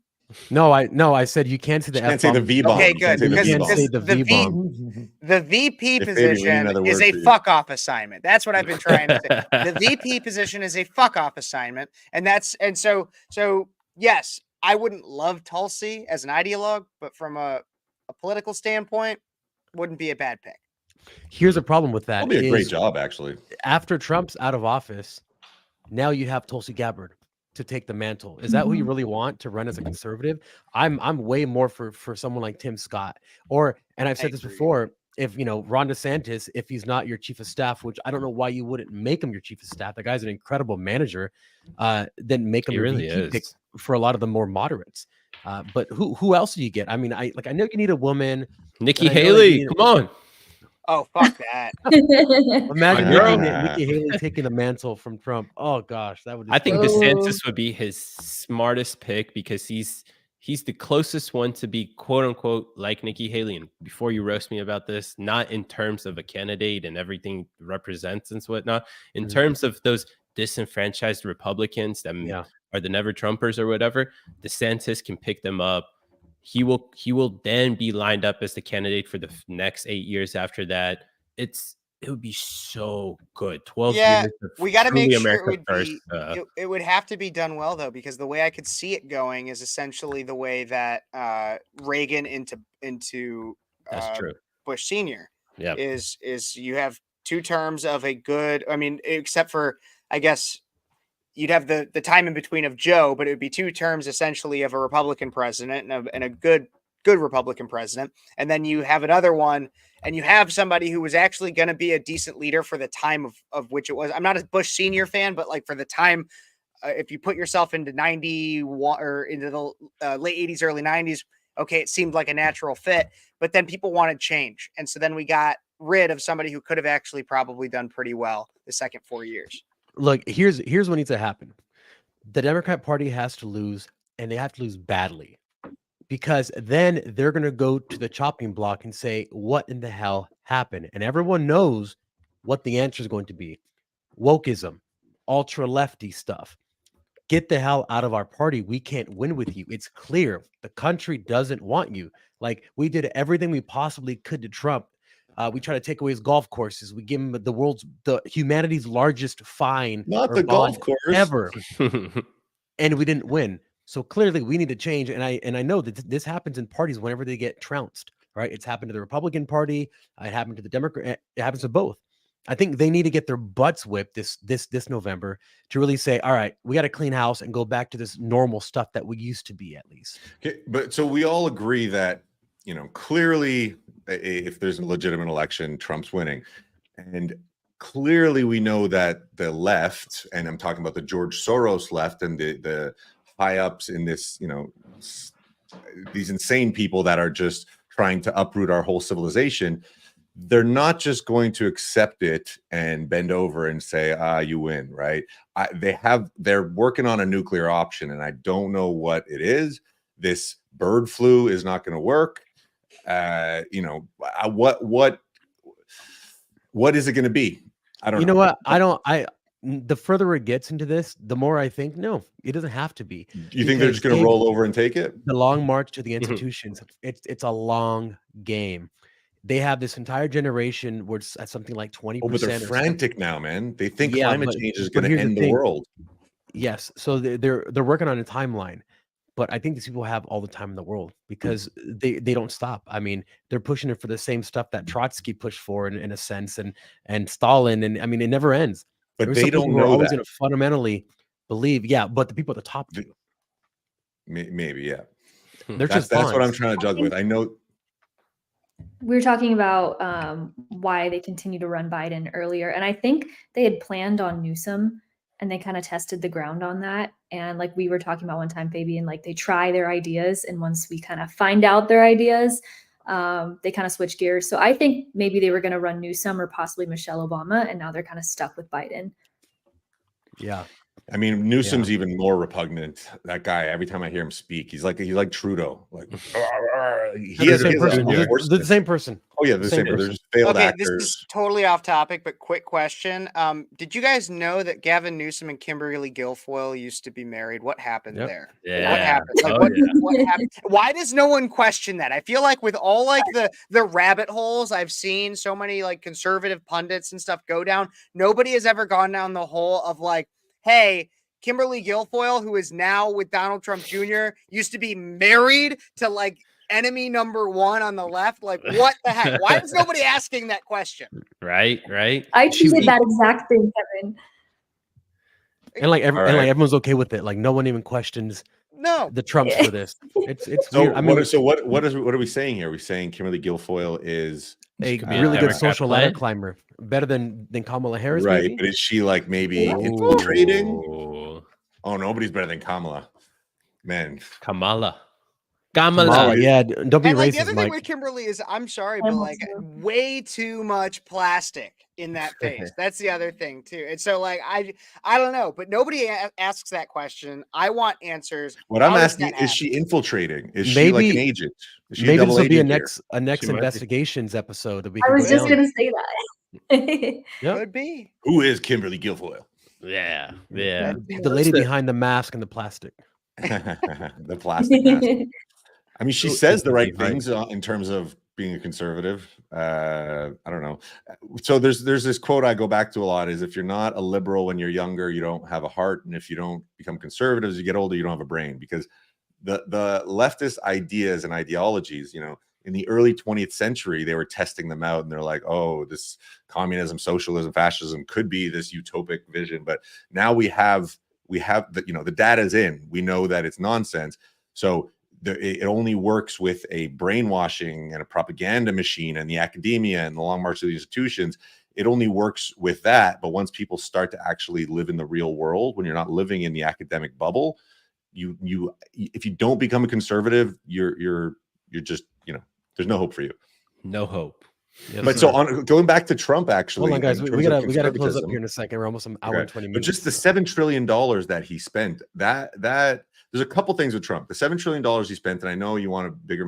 No, I said you can't say the You can't say the F-bomb. V-bomb. Okay, You good. can't say the You can't Because say V-bomb. the the V-bomb. the VP Hey, Fabian, we need position another is word a for you. fuck off assignment. That's what I've been trying to say. The VP position is a fuck off assignment, and so yes, I wouldn't love Tulsi as an ideologue, but from a political standpoint, wouldn't be a bad pick. Here's a problem with that. That'll be a great is job, actually. After Trump's out of office, now you have Tulsi Gabbard to take the mantle. Is that who you really want to run as a conservative? I'm way more for someone like Tim Scott. And I've said this agree. before, if Ron DeSantis, if he's not your chief of staff, which I don't know why you wouldn't make him your chief of staff. The guy's an incredible manager. Then make him He your really VP pick is. for a lot of the more moderates. But who else do you get? I mean, I know you need a woman. Nikki and I know that Haley, you need- come on. Oh, fuck that. Imagine girl. Nikki Haley taking the mantle from Trump. Oh gosh, that would. I think Oh. DeSantis would be his smartest pick because he's the closest one to be quote unquote like Nikki Haley. And before you roast me about this, not in terms of a candidate and everything represents and whatnot, in terms of those disenfranchised Republicans that are the never Trumpers or whatever, DeSantis can pick them up. He will then be lined up as the candidate for the next 8 years after that. It would be so good. 12 Yeah, years of we got to make truly sure it America would first. be. It would have to be done well though, because the way I could see it going is essentially the way that Reagan into That's true. Bush Senior. Yeah. Is you have 2 terms of a good. I mean, except for I guess you'd have the time in between of Joe, but it would be 2 terms essentially of a Republican president and a good Republican president, and then you have another one. And you have somebody who was actually going to be a decent leader for the time of which it was. I'm not a Bush Senior fan, but like for the time, if you put yourself into 91 or into the late 80s, early 90s, okay, it seemed like a natural fit. But then people wanted change. And so then we got rid of somebody who could have actually probably done pretty well the second 4 years. Look, here's what needs to happen. The Democrat Party has to lose, and they have to lose badly. Because then they're going to go to the chopping block and say, what in the hell happened? And everyone knows what the answer is going to be. Wokeism, ultra lefty stuff. Get the hell out of our party. We can't win with you. It's clear. The country doesn't want you. Like, we did everything we possibly could to Trump. We try to take away his golf courses. We give him the humanity's largest fine. Not or the golf bond course. ever. And we didn't win. So clearly we need to change. And I know that this happens in parties whenever they get trounced, right? It's happened to the Republican Party. It happened to the Democrat. It happens to both. I think they need to get their butts whipped this November to really say, all right, we got to clean house and go back to this normal stuff that we used to be, at least. Okay, but so we all agree that, clearly if there's a legitimate election, Trump's winning. And clearly we know that the left, and I'm talking about the George Soros left and the high ups in this, these insane people that are just trying to uproot our whole civilization. they're not just going to accept it and bend over and say, you win, right? They're working on a nuclear option, and I don't know what it is. This bird flu is not going to work. What is it going to be? I don't know. You know what? The further it gets into this, the more I think, no, it doesn't have to be. You think they're just going to roll over and take it? The long march to the institutions, it's a long game. They have this entire generation where it's at something like 20%. Oh, but they're frantic now, man. They think climate change is going to end the world. Yes. So they're working on a timeline. But I think these people have all the time in the world because they don't stop. I mean, they're pushing it for the same stuff that Trotsky pushed for in a sense, and Stalin, and I mean, it never ends. But they don't know always that. going to fundamentally believe, but the people at the top do. Maybe, yeah. That's what I'm trying to juggle with. I know. We were talking about why they continue to run Biden earlier, and I think they had planned on Newsom. And they kind of tested the ground on that. And like we were talking about one time, Fabian, like they try their ideas. And once we kind of find out their ideas, they kind of switch gears. So I think maybe they were going to run Newsom or possibly Michelle Obama. And now they're kind of stuck with Biden. Yeah. I mean, Newsom's even more repugnant. That guy, every time I hear him speak, he's like Trudeau. Like They're the same person. Oh yeah, the same person. They're just failed actors. This is totally off topic, but quick question. Did you guys know that Gavin Newsom and Kimberly Guilfoyle used to be married? What happened there? Yeah. What happened? Like, what happened? Why does no one question that? I feel like with all like the rabbit holes I've seen, so many like conservative pundits and stuff go down, nobody has ever gone down the hole of like, hey, Kimberly Guilfoyle, who is now with Donald Trump Jr., used to be married to like enemy number one on the left. Like, what the heck? Why is nobody asking that question? Right. I did that exact thing, Kevin. And everyone's okay with it. Like no one even questions the Trumps for this. It's so weird. I mean, what are we saying here? Are we saying Kimberly Guilfoyle is a really good social ladder climber, better than Kamala Harris, right? maybe? But is she like maybe infiltrating? Oh, nobody's better than Kamala, man. Kamala. Yeah, don't be and like, racist, the other Mike. thing with Kimberly is, I'm sorry, but like way too much plastic in that face. That's the other thing too. And so like I don't know, but nobody asks that question. I want answers. What I'm asking is she infiltrating? Is she like an agent? Is she maybe this will be a next She might be. investigations episode that we I can was go just down. going to say that. Could be. Who is Kimberly Guilfoyle? Yeah. The lady behind the mask and the plastic. The plastic mask. I mean, she says the right things in terms of being a conservative. I don't know. So there's this quote I go back to a lot is if you're not a liberal when you're younger, you don't have a heart. And if you don't become conservative as you get older, you don't have a brain. Because the leftist ideas and ideologies, you know, in the early 20th century, they were testing them out and they're like, oh, this communism, socialism, fascism could be this utopic vision. But now we have the, you know, the data's in. We know that it's nonsense. So it only works with a brainwashing and a propaganda machine and the academia and the long march to the institutions. It only works with that. But once people start to actually live in the real world, when you're not living in the academic bubble, if you don't become a conservative, you're just, you know, there's no hope for you. No hope. Yes, but so going back to Trump, actually, hold on, guys, we gotta close up here in a second. We're almost an hour and 20 minutes. But just the $7 trillion that he spent, that there's a couple things with Trump. The $7 trillion he spent, and I know you want a better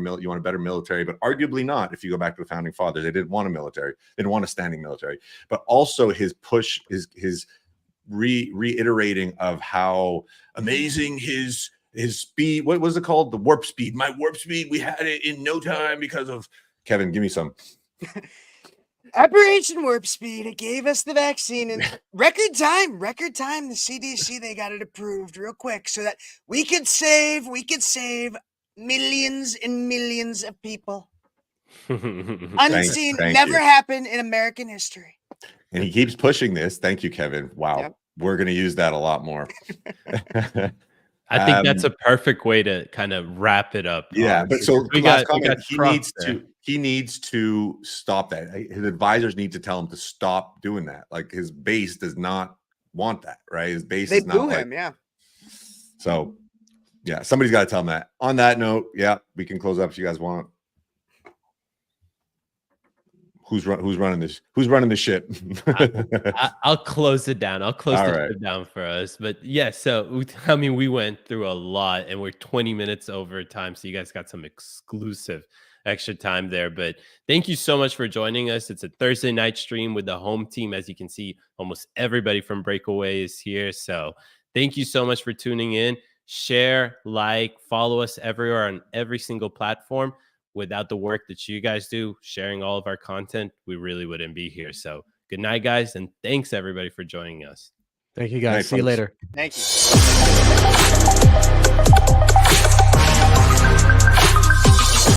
military, but arguably not. If you go back to the founding fathers, they didn't want a military, they didn't want a standing military. But also his push, his reiterating of how amazing his speed. What was it called? The warp speed. My warp speed. We had it in no time because of Kevin. Give me some. Operation Warp Speed. It gave us the vaccine in record time. The CDC, they got it approved real quick so that we could save millions and millions of people. Unseen, never happened in American history. And he keeps pushing this. Thank you, Kevin. Wow. Yep. We're going to use that a lot more. I think that's a perfect way to kind of wrap it up. Yeah, but so he needs to stop that. His advisors need to tell him to stop doing that. Like his base does not want that, right? His base they is not boo him, yeah. So yeah, somebody's got to tell him that. On that note, yeah, we can close up if you guys want. who's running this? Who's running the ship? I'll close it down. I'll close All the right. ship down for us. But yeah, so I mean, we went through a lot, and we're 20 minutes over time, so you guys got some exclusive extra time there. But thank you so much for joining us. It's a Thursday night stream with the home team. As you can see, almost everybody from Breakaway is here. So thank you so much for tuning in. Share, like, follow us everywhere on every single platform. Without the work that you guys do, sharing all of our content, we really wouldn't be here. So good night, guys. And thanks everybody for joining us. Thank you guys. Night, See you folks. later. Thank you.